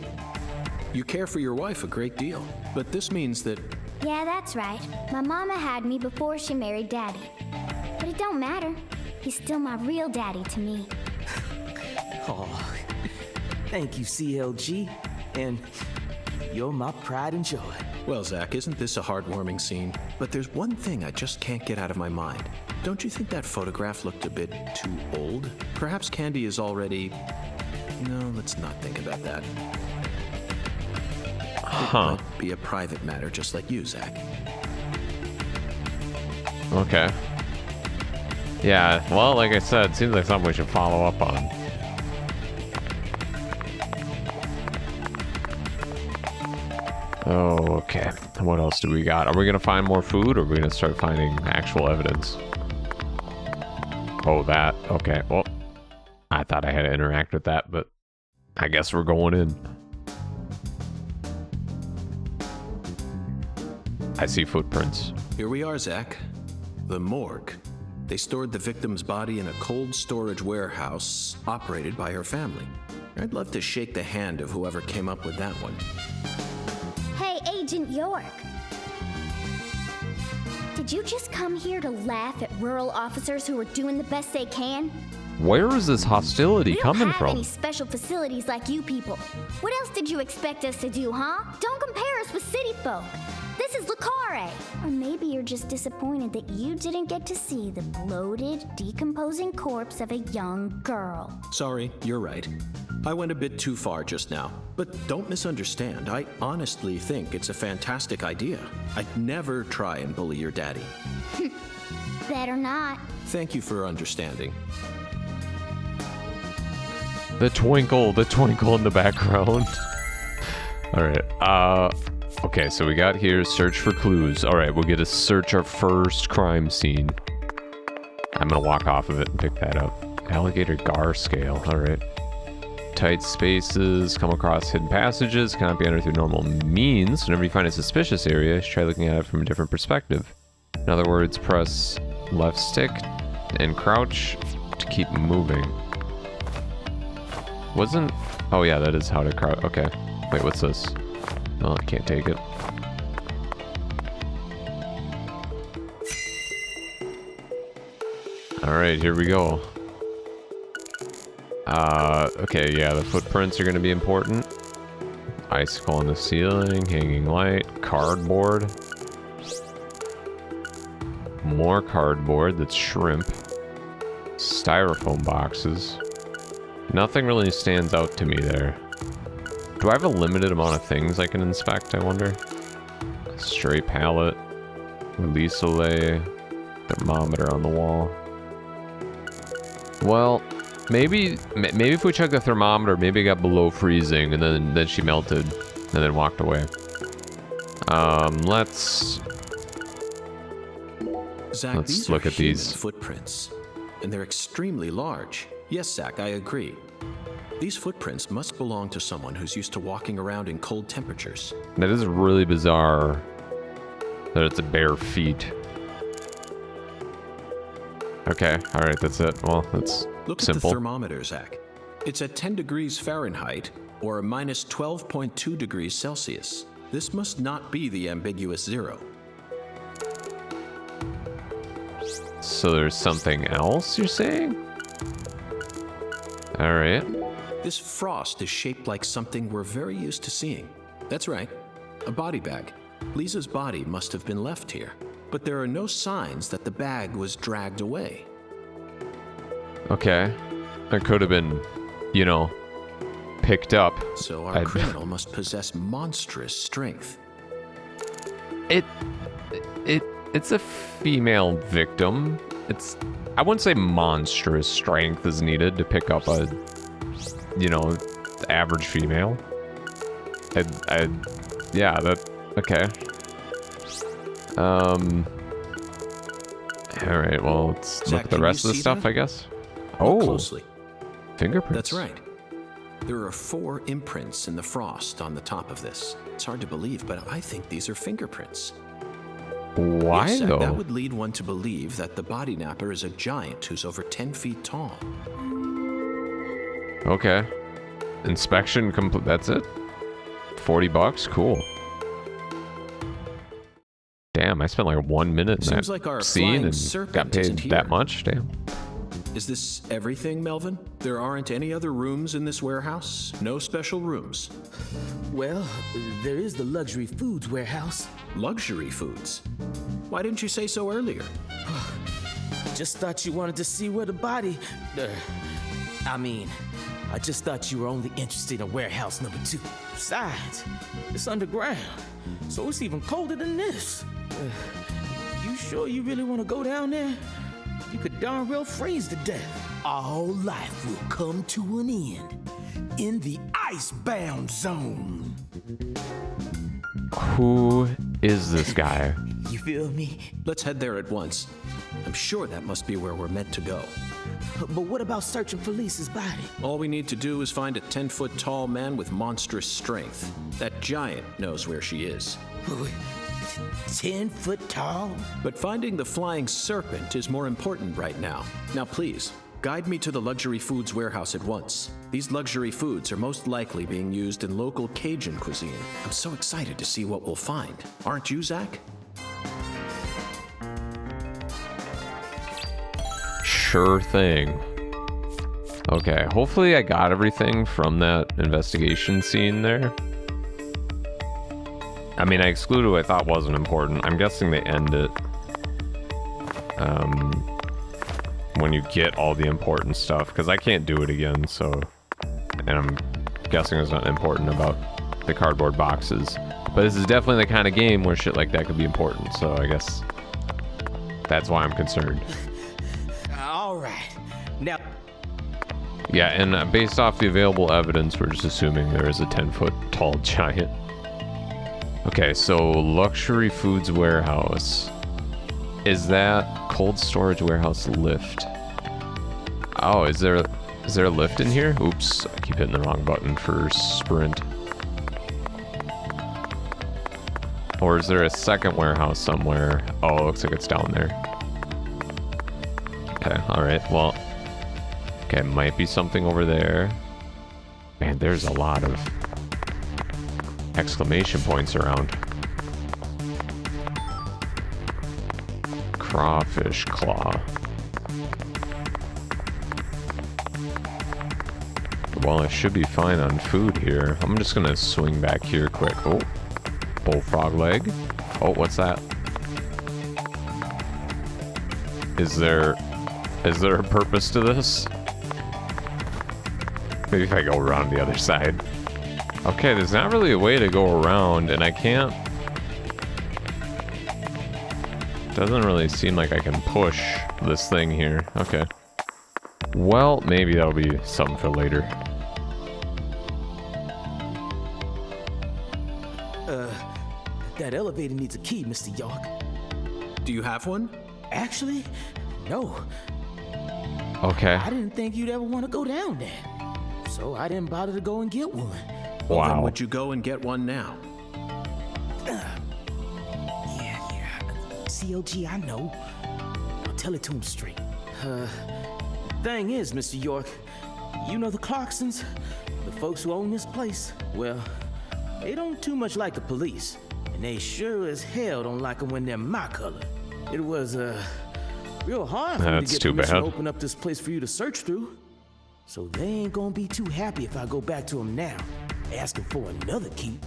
You care for your wife a great deal, but this means that... Yeah, that's right. My mama had me before she married Daddy. But it don't matter. He's still my real daddy to me. Oh, thank you, CLG. And you're my pride and joy. Well, Zach, isn't this a heartwarming scene? But there's one thing I just can't get out of my mind. Don't you think that photograph looked a bit too old? Perhaps Candy is already... No, let's not think about that. Huh. It might be a private matter, just like you, Zach. Okay. Yeah, well, like I said, seems like something we should follow up on. Oh, okay. What else do we got? Are we gonna find more food, or are we gonna start finding actual evidence? Oh, that. Okay, well, I thought I had to interact with that, but I guess we're going in. I see footprints. Here we are, Zach. The morgue. They stored the victim's body in a cold storage warehouse operated by her family. I'd love to shake the hand of whoever came up with that one. Hey, Agent York. Did you just come here to laugh at rural officers who are doing the best they can? Where is this hostility We don't coming have from? any special facilities like you people. What else did you expect us to do, huh? Don't compare us with city folk. This is Lucare. Or maybe you're just disappointed that you didn't get to see the bloated, decomposing corpse of a young girl. Sorry, you're right. I went a bit too far just now. But don't misunderstand. I honestly think it's a fantastic idea. I'd never try and bully your daddy. Better not. Thank you for understanding. The twinkle in the background. All right. Okay, so we got here search for clues. All right, we'll get to search our first crime scene. I'm gonna walk off of it and pick that up. Alligator gar scale. All right. tight spaces, come across hidden passages, cannot be entered through normal means. Whenever you find a suspicious area, you should try looking at it from a different perspective. In other words, press left stick and crouch to keep moving. Wasn't... Oh yeah, that is how to crouch. Okay. Wait, what's this? Oh, I can't take it. Alright, here we go. Okay, yeah, the footprints are gonna be important. Icicle on the ceiling, hanging light, cardboard. More cardboard, that's shrimp. Styrofoam boxes. Nothing really stands out to me there. Do I have a limited amount of things I can inspect, I wonder? Stray pallet. Release delay. Thermometer on the wall. Well, maybe if we check the thermometer, maybe it got below freezing, and then she melted, and then walked away. Let's Zach, these look are at human these. footprints, and they're extremely large. Yes, Zach, I agree. These footprints must belong to someone who's used to walking around in cold temperatures. That is really bizarre that it's a bare feet. Okay, alright, that's it. Well, that's Look simple. at the thermometer, Zach. It's at 10 degrees Fahrenheit, or a minus 12.2 degrees Celsius. This must not be the ambiguous zero. So there's something else you're saying? Alright. This frost is shaped like something we're very used to seeing. That's right, a body bag. Lisa's body must have been left here, but there are no signs that the bag was dragged away. Okay. It could have been, you know, picked up. So our criminal must possess monstrous strength. It's a female victim. I wouldn't say monstrous strength is needed to pick up a, you know, average female. Yeah, okay. Alright, well, let's Zach, look at the can rest you of the see stuff, that? I guess. Look Oh, closely. fingerprints. That's right. There are 4 imprints in the frost on the top of this. It's hard to believe, but I think these are fingerprints. Why, Yes, Zach, though? that would lead one to believe that the body napper is a giant who's over 10 feet tall. Okay. Inspection complete. That's it? $40? Cool. Damn, I spent like 1 minute in Seems that like our scene flying and serpent got paid isn't that here. much? Damn. Is this everything, Melvin? There aren't any other rooms in this warehouse? No special rooms? Well, there is the luxury foods warehouse. Luxury foods? Why didn't you say so earlier? Just thought you wanted to see where the body... I just thought you were only interested in warehouse number 2. Besides, it's underground, so it's even colder than this. You sure you really want to go down there? You could darn well freeze to death. All life will come to an end in the icebound zone. Who is this guy? You feel me? Let's head there at once. I'm sure that must be where we're meant to go. But what about searching for Lisa's body? All we need to do is find a 10-foot tall man with monstrous strength. That giant knows where she is. 10 foot tall? But finding the flying serpent is more important right now. Now please, guide me to the luxury foods warehouse at once. These luxury foods are most likely being used in local Cajun cuisine. I'm so excited to see what we'll find. Aren't you, Zach? Sure thing. Okay, hopefully I got everything from that investigation scene there. I mean, I excluded what I thought wasn't important. I'm guessing they end it when you get all the important stuff, because I can't do it again, so... And I'm guessing it's not important about the cardboard boxes. But this is definitely the kind of game where shit like that could be important, so I guess that's why I'm concerned. All right. Now, Yeah, and based off the available evidence, we're just assuming there is a 10-foot tall giant. Okay, so luxury foods warehouse. Is that cold storage warehouse lift? Oh, is there... Is there a lift in here? Oops, I keep hitting the wrong button for sprint. Or is there a second warehouse somewhere? Oh, it looks like it's down there. Okay, alright, well. Okay, might be something over there. Man, there's a lot of exclamation points around. Crawfish claw. Well, I should be fine on food here. I'm just gonna swing back here quick. Oh, bullfrog leg. Oh, what's that? Is there a purpose to this? Maybe if I go around the other side. Okay, there's not really a way to go around, and I can't... Doesn't really seem like I can push this thing here. Okay. Well, maybe that'll be something for later. That elevator needs a key, Mr. York. Do you have one? Actually, no. Okay. I didn't think you'd ever want to go down there. So I didn't bother to go and get one. Well, then Wow. would you go and get one now? Yeah. COG, I know. I'll tell it to him straight. Thing is, Mr. York, you know the Clarksons? The folks who own this place? Well, they don't too much like the police. And they sure as hell don't like them when they're my color. It was, real hard for me to That's get too permission bad. to open up this place for you to search through. So they ain't gonna be too happy if I go back to them now, asking for another key.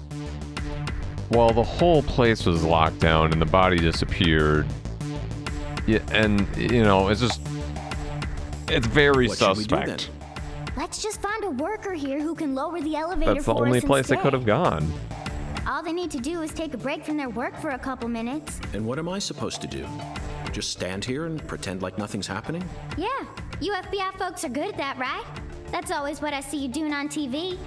Well, the whole place was locked down and the body disappeared. Yeah, and, you know, it's just... It's very What should we do suspect. Let's just find a worker here who can lower the elevator That's the for only us place I instead. could have gone. All they need to do is take a break from their work for a couple minutes. And what am I supposed to do? Just stand here and pretend like nothing's happening? Yeah, you FBI folks are good at that, right? That's always what I see you doing on TV.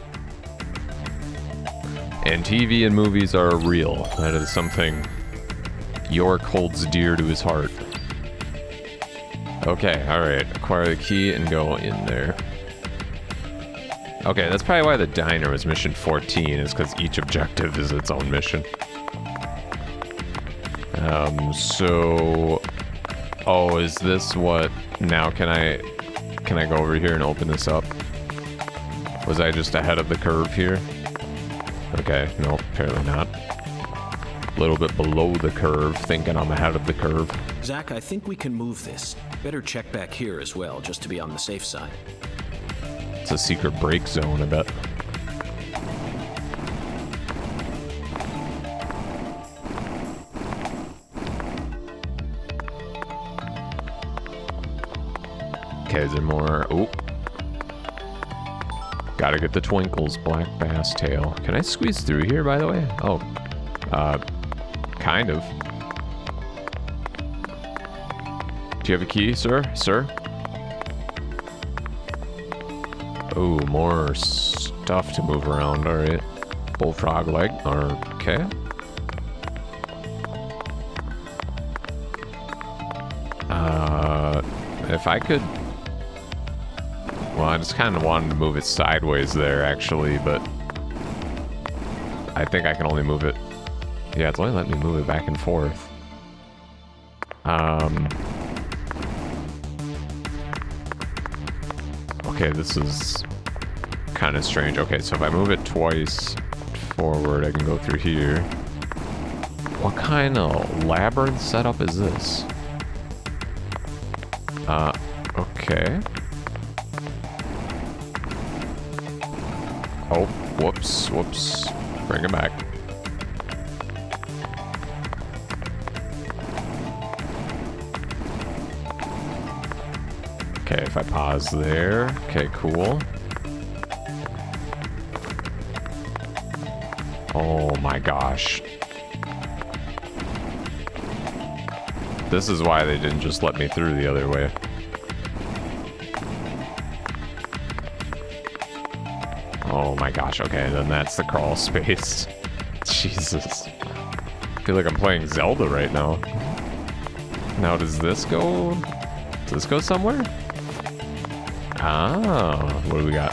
And TV and movies are real. That is something York holds dear to his heart. Okay, alright. Acquire the key and go in there. Okay, that's probably why the diner was mission 14, is because each objective is its own mission. So... Oh, is this what... Now can I go over here and open this up? Was I just ahead of the curve here? Okay, nope, apparently not. A little bit below the curve, thinking I'm ahead of the curve. Zach, I think we can move this. Better check back here as well, just to be on the safe side. It's a secret break zone, I bet. Okay, is there more? Oh. Gotta get the twinkles, black bass tail. Can I squeeze through here, by the way? Oh. Kind of. Do you have a key, sir? Sir? Oh, more stuff to move around. Alright. Bullfrog leg. Okay. If I could... Well, I just kind of wanted to move it sideways there, actually, but... I think I can only move it... Yeah, it's only letting me move it back and forth. Okay, this is kind of strange. Okay, so if I move it twice forward, I can go through here. What kind of labyrinth setup is this? Okay. Oh, whoops. Bring it back. Okay, if I pause there. Okay, cool. Oh my gosh. This is why they didn't just let me through the other way. Oh my gosh, okay, then that's the crawl space. Jesus. I feel like I'm playing Zelda right now. Now, does this go somewhere? Ah, what do we got?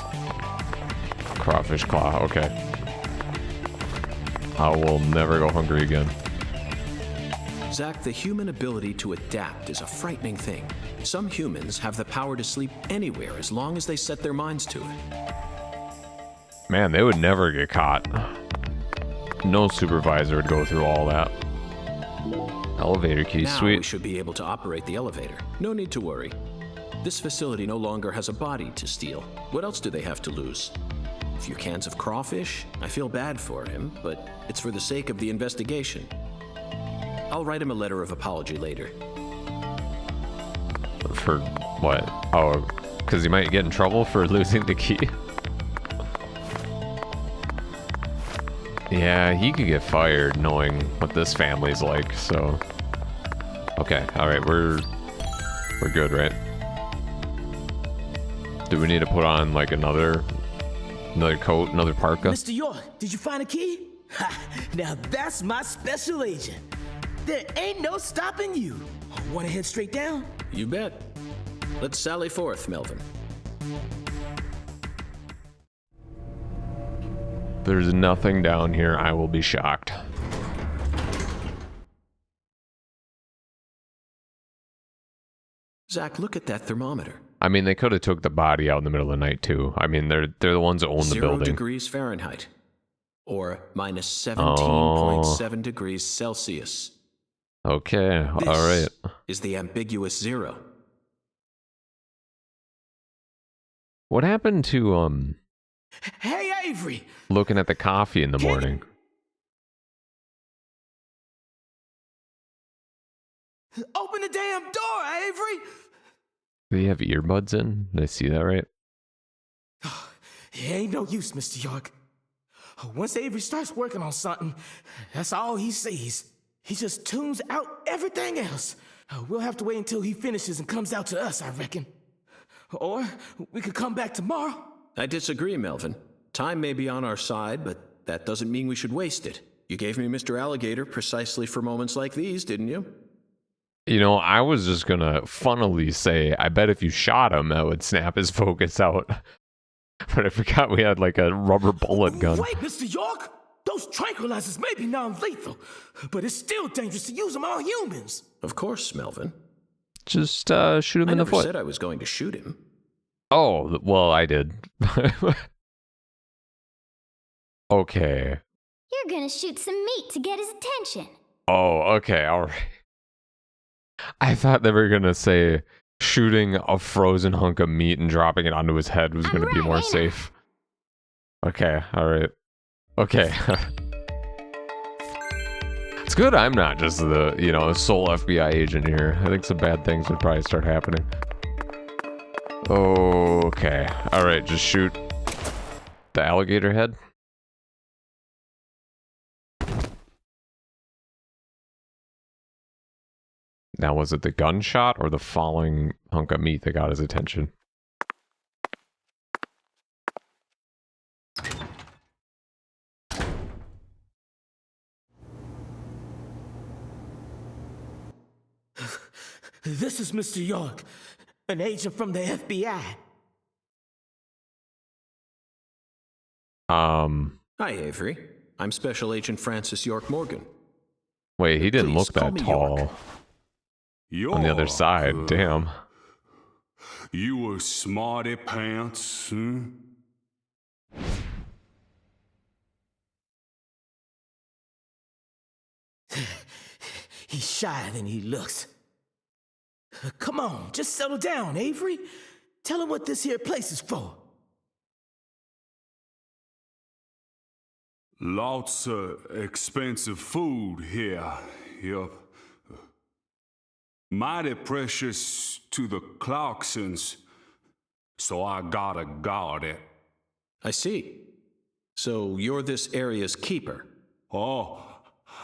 Crawfish claw, okay. I will never go hungry again. Zach, the human ability to adapt is a frightening thing. Some humans have the power to sleep anywhere as long as they set their minds to it. Man, they would never get caught. No supervisor would go through all that. Elevator key, Now sweet. we should be able to operate the elevator. No need to worry. This facility no longer has a body to steal. What else do they have to lose? A few cans of crawfish? I feel bad for him, but it's for the sake of the investigation. I'll write him a letter of apology later. For what? Oh, because he might get in trouble for losing the key. Yeah, he could get fired knowing what this family's like, so... Okay, alright, we're good, right? Do we need to put on, like, another coat, another parka? Mr. York, did you find a key? Ha, now that's my special agent. There ain't no stopping you. Want to head straight down? You bet. Let's sally forth, Melvin. There's nothing down here, I will be shocked. Zach, look at that thermometer. I mean, they could have took the body out in the middle of the night, too. I mean, they're the ones that own the 0 building. degrees Fahrenheit. Or minus 17.7 degrees Celsius. Okay, This alright. is the ambiguous 0. What happened to, Hey, Avery! looking at the coffee in the morning? Open the damn door, Avery! Do you have earbuds in? Did I see that right? It ain't no use, Mr. York. Once Avery starts working on something, that's all he sees. He just tunes out everything else. We'll have to wait until he finishes and comes out to us, I reckon. Or we could come back tomorrow. I disagree, Melvin. Time may be on our side, but that doesn't mean we should waste it. You gave me Mr. Alligator precisely for moments like these, didn't you? You know, I was just gonna funnily say, I bet if you shot him, that would snap his focus out. But I forgot we had like a rubber bullet gun. Wait, Mr. York! Those tranquilizers may be non-lethal, but it's still dangerous to use them on humans. Of course, Melvin. Just shoot him I in the never foot. said I was going to shoot him. Oh, well, I did. Okay. You're gonna shoot some meat to get his attention. Oh, okay, alright. I thought they were gonna say shooting a frozen hunk of meat and dropping it onto his head was gonna be more safe. Okay, alright. Okay. It's good I'm not just the, you know, sole FBI agent here. I think some bad things would probably start happening. Okay. Alright, just shoot the alligator head. Now, was it the gunshot or the falling hunk of meat that got his attention? This is Mr. York, an agent from the FBI. Hi, Avery. I'm Special Agent Francis York Morgan. Wait, he didn't Please, look call that me tall. On the other side, damn. You a smarty pants, huh? He's shyer than he looks. Come on, just settle down, Avery. Tell him what this here place is for. Lots of expensive food here. Yup. Mighty precious to the Clarksons, so I gotta guard it. I see. So you're this area's keeper. Oh,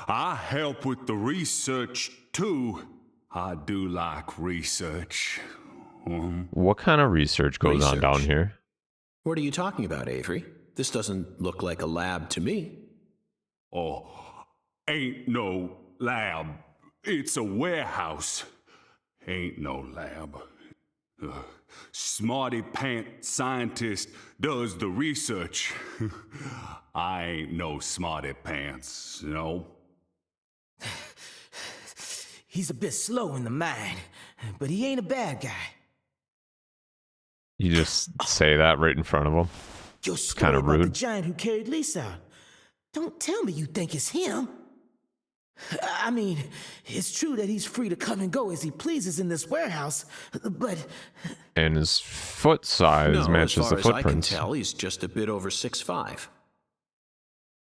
I help with the research too. I do like research. What kind of research goes on down Research? here? What are you talking about, Avery? This doesn't look like a lab to me. Oh, ain't no lab. It's a warehouse. Ain't no lab. smarty pants scientist does the research. I ain't no smarty pants, no. He's a bit slow in the mind, but he ain't a bad guy. You just say that right in front of him. Your It's story kind of about the rude. giant who carried Lisa out. Don't tell me you think it's him. I mean, it's true that he's free to come and go as he pleases in this warehouse, but... And his foot size No, matches as the far as I can footprints. tell, he's just a bit over 6'5".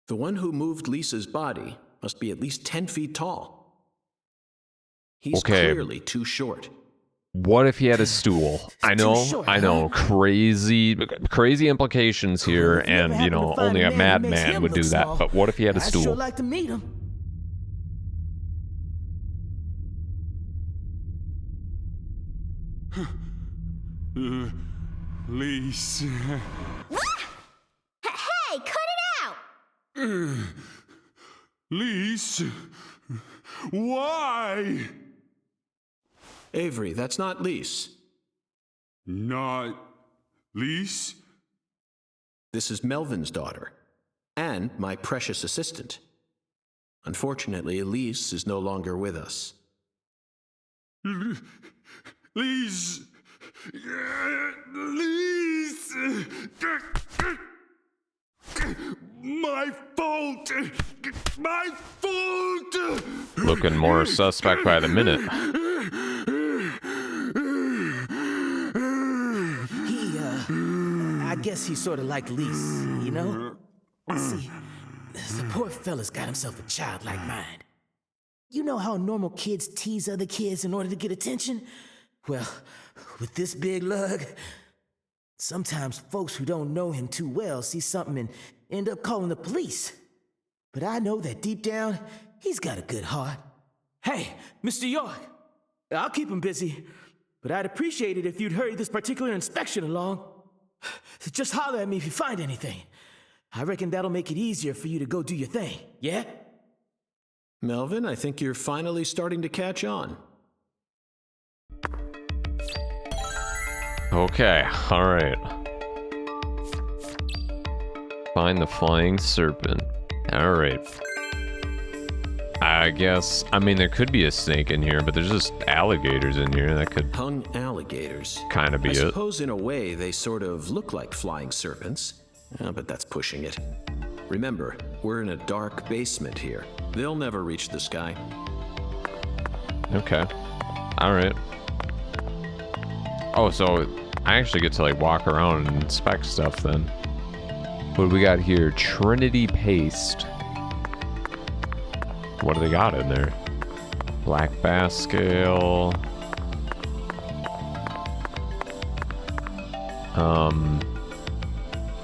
The one who moved Lisa's body must be at least 10 feet tall. He's Okay. clearly too short. What if he had a stool? I too know, short, I know, crazy implications here, If you ever and happen to find only a a man who makes madman him would do look that. small, But what if he had a I'd sure stool? like to meet him. Lise. Hey, cut it out! Lise. Why? Avery, that's not Lise. Not Lise? This is Melvin's daughter, and my precious assistant. Unfortunately, Elise is no longer with us. Lise. Lise. My fault. My fault. Looking more suspect by the minute. I guess he's sort of like Lise, you know? See, the poor fella's got himself a childlike mind. You know how normal kids tease other kids in order to get attention? Well, with this big lug, sometimes folks who don't know him too well see something and end up calling the police. But I know that deep down, he's got a good heart. Hey, Mr. York, I'll keep him busy, but I'd appreciate it if you'd hurry this particular inspection along. Just holler at me if you find anything. I reckon that'll make it easier for you to go do your thing, yeah? Melvin, I think you're finally starting to catch on. Okay, alright. Find the flying serpent. Alright. I guess, I mean, there could be a snake in here, but there's just alligators in here. That could Hung alligators. kind of be I it. suppose in a way they sort of look like flying serpents, but that's pushing it. Remember, we're in a dark basement here. They'll never reach the sky. Okay. Alright. Oh, so I actually get to like walk around and inspect stuff then. What do we got here? Trinity paste. What do they got in there? Black bass scale.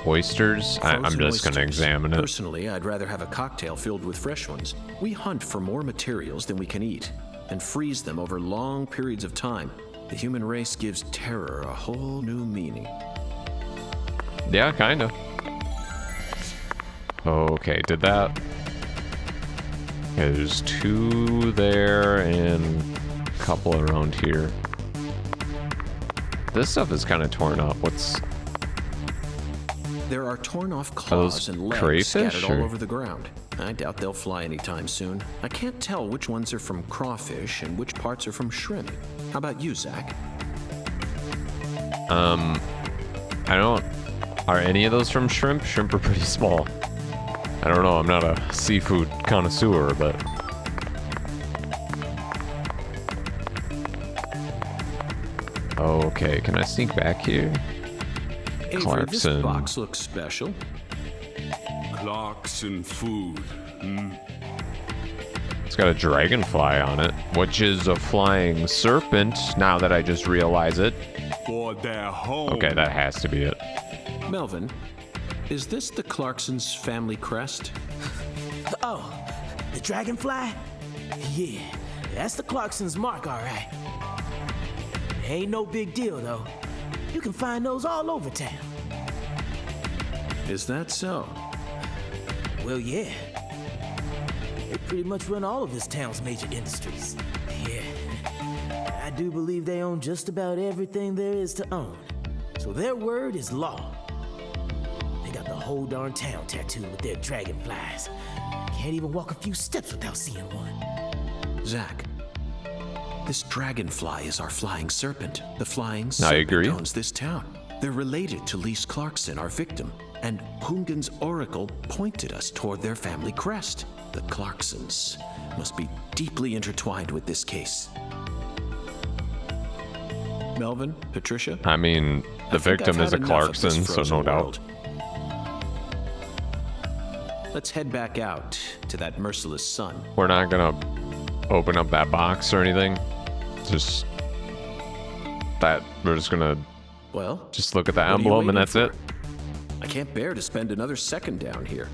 Oysters? I'm Frozen just gonna oysters. examine it. Personally, I'd rather have a cocktail filled with fresh ones. We hunt for more materials than we can eat and freeze them over long periods of time. The human race gives terror a whole new meaning. Yeah, kinda. Okay, did that. Okay, there's 2 there and a couple around here. This stuff is kind of torn up. What's... There are torn off those claws and legs crayfish, scattered all or- over the ground. I doubt they'll fly anytime soon. I can't tell which ones are from crawfish and which parts are from shrimp. How about you, Zach? I don't... Are any of those from shrimp? Shrimp are pretty small. I don't know, I'm not a seafood connoisseur, but... Okay, can I sneak back here? Avery, this Clarkson. box looks special. Clarkson food. It's got a dragonfly on it, which is a flying serpent, now that I just realize it. For their home. Okay, that has to be it. Melvin, is this the Clarksons' family crest? Oh, the dragonfly? Yeah, that's the Clarkson's mark, all right. Ain't no big deal, though. You can find those all over town. Is that so? Well, yeah. They pretty much run all of this town's major industries. Yeah. I do believe they own just about everything there is to own. So their word is law. They got the whole darn town tattooed with their dragonflies. Can't even walk a few steps without seeing one. Zach, this dragonfly is our flying serpent. The flying I serpent agree. owns this town. They're related to Lise Clarkson, our victim, and Hungan's oracle pointed us toward their family crest. The Clarksons must be deeply intertwined with this case. Melvin, Patricia? I mean, I the think victim I've is a had enough of this Clarkson, so frozen no doubt. world. Let's head back out to that merciless sun. We're not gonna open up that box or anything. Just that we're just gonna Well, just look at the what are you emblem and waiting that's for? it. I can't bear to spend another second down here.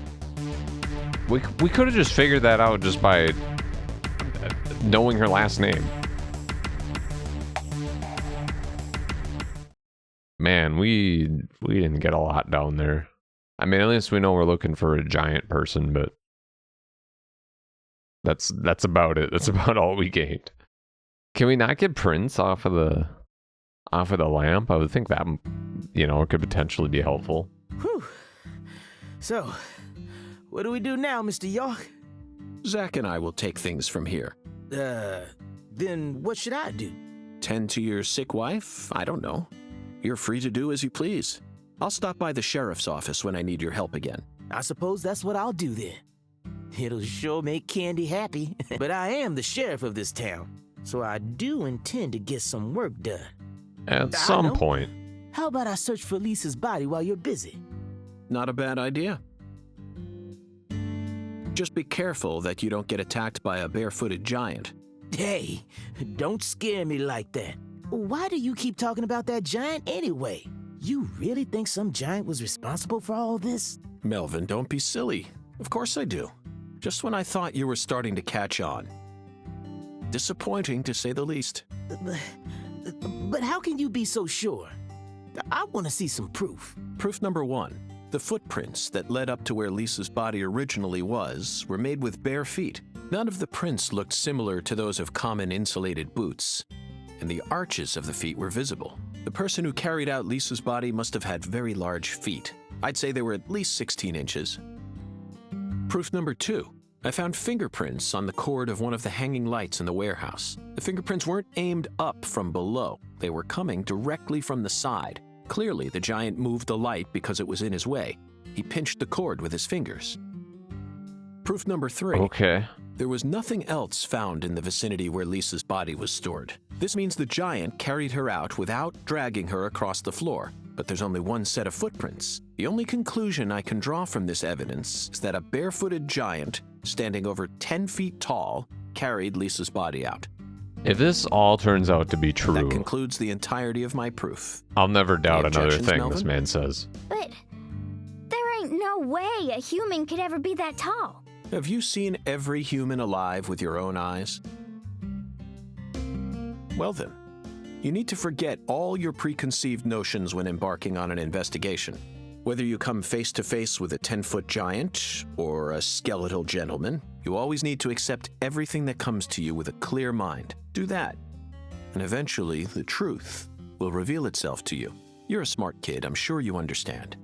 We could have just figured that out just by knowing her last name. Man, we didn't get a lot down there. I mean, at least we know we're looking for a giant person, but that's about it. That's about all we gained. Can we not get prints off of the lamp? I would think that, you know, it could potentially be helpful. Whew. So, what do we do now, Mr. York? Zach and I will take things from here. Then what should I do? Tend to your sick wife? I don't know. You're free to do as you please. I'll stop by the sheriff's office when I need your help again. I suppose that's what I'll do then. It'll sure make Candy happy. But I am the sheriff of this town, so I do intend to get some work done. At I some know. point. How about I search for Lisa's body while you're busy? Not a bad idea. Just be careful that you don't get attacked by a barefooted giant. Hey, don't scare me like that. Why do you keep talking about that giant anyway? You really think some giant was responsible for all this? Melvin, don't be silly. Of course I do. Just when I thought you were starting to catch on. Disappointing, to say the least. But how can you be so sure? I want to see some proof. Proof number one. The footprints that led up to where Lisa's body originally was were made with bare feet. None of the prints looked similar to those of common insulated boots, and the arches of the feet were visible. The person who carried out Lisa's body must have had very large feet. I'd say they were at least 16 inches. Proof number two. I found fingerprints on the cord of one of the hanging lights in the warehouse. The fingerprints weren't aimed up from below. They were coming directly from the side. Clearly, the giant moved the light because it was in his way. He pinched the cord with his fingers. Proof number three. Okay. There was nothing else found in the vicinity where Lisa's body was stored. This means the giant carried her out without dragging her across the floor. But there's only one set of footprints. The only conclusion I can draw from this evidence is that a barefooted giant, standing over 10 feet tall, carried Lisa's body out. If this all turns out to be true, That concludes the entirety of my proof. I'll never doubt Any another objections, thing Melvin? this man says. But there ain't no way a human could ever be that tall. Have you seen every human alive with your own eyes? Well then, you need to forget all your preconceived notions when embarking on an investigation. Whether you come face to face with a 10-foot giant or a skeletal gentleman, you always need to accept everything that comes to you with a clear mind. Do that, and eventually the truth will reveal itself to you. You're a smart kid, I'm sure you understand.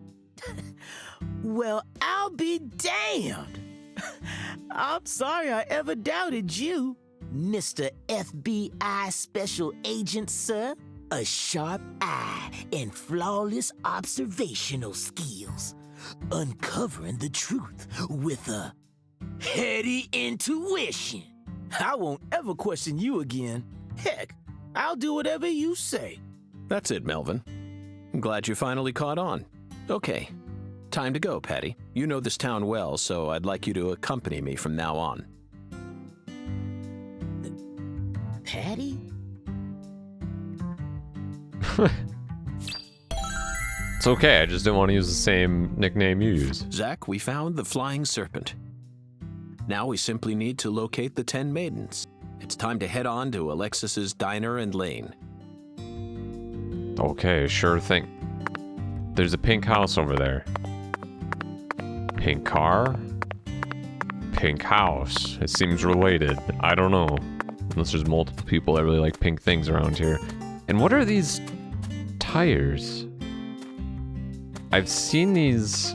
Well, I'll be damned. I'm sorry I ever doubted you, Mr. FBI Special Agent, sir. A sharp eye and flawless observational skills. Uncovering the truth with a heady intuition. I won't ever question you again. Heck, I'll do whatever you say. That's it, Melvin. I'm glad you finally caught on. Okay, time to go, Patty. You know this town well, so I'd like you to accompany me from now on. Patty? It's okay, I just didn't want to use the same nickname you use. Zach, we found the flying serpent. Now we simply need to locate the 10 maidens. It's time to head on to Alexis's Diner and Lane. Okay, sure thing. There's a pink house over there. Pink car? Pink house. It seems related. I don't know. Unless there's multiple people that really like pink things around here. And what are these tires? I've seen these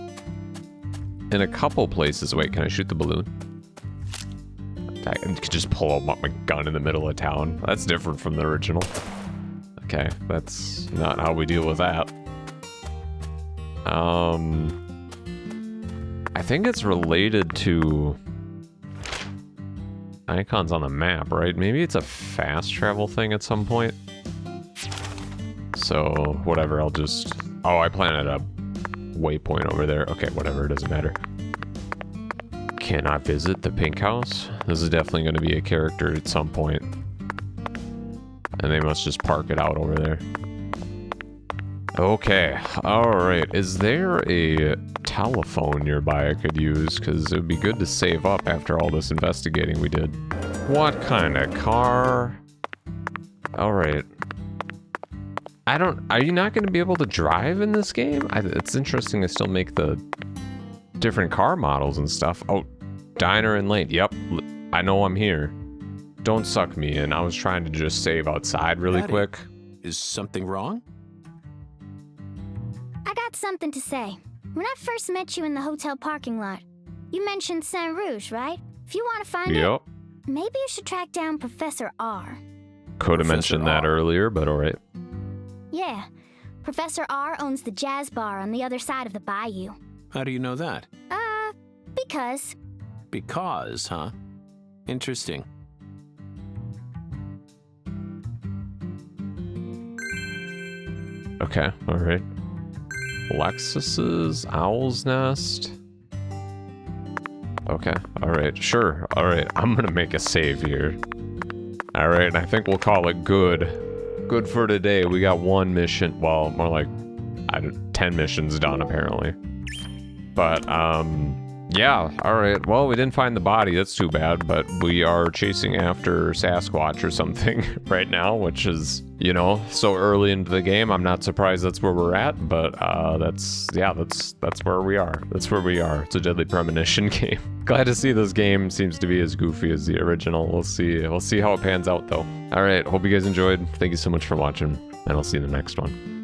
in a couple places. Wait, can I shoot the balloon? I could just pull out my gun in the middle of town. That's different from the original. Okay, that's not how we deal with that. I think it's related to icons on the map, right? Maybe it's a fast travel thing at some point. So, whatever, I'll just... Oh, I planted a waypoint over there. Okay, whatever, it doesn't matter. Can I visit the pink house? This is definitely going to be a character at some point. And they must just park it out over there. Okay, alright. Is there a telephone nearby I could use? Because it would be good to save up after all this investigating we did. What kind of car? Alright. Are you not going to be able to drive in this game? It's interesting they still make the different car models and stuff. Oh, diner and lane. Yep, I know I'm here. Don't suck me in. I was trying to just save outside really Daddy, quick. Is something wrong? I got something to say. When I first met you in the hotel parking lot, you mentioned Saint Rouge, right? If you want to find it, maybe you should track down Professor R. Could have mentioned that earlier, but alright. Yeah. Professor R owns the jazz bar on the other side of the bayou. How do you know that? Because. Because, huh? Interesting. Okay, alright. Lexus's Owl's Nest. Okay, alright, sure. Alright, I'm gonna make a save here. Alright, and I think we'll call it good. Good for today. We got one mission. Well, more like 10 missions done, apparently. But, yeah, alright. Well, we didn't find the body. That's too bad, but we are chasing after Sasquatch or something right now, which is, you know, so early into the game. I'm not surprised that's where we're at, but that's where we are. That's where we are. It's a Deadly Premonition game. Glad to see this game seems to be as goofy as the original. We'll see how it pans out, though. Alright, hope you guys enjoyed. Thank you so much for watching, and I'll see you in the next one.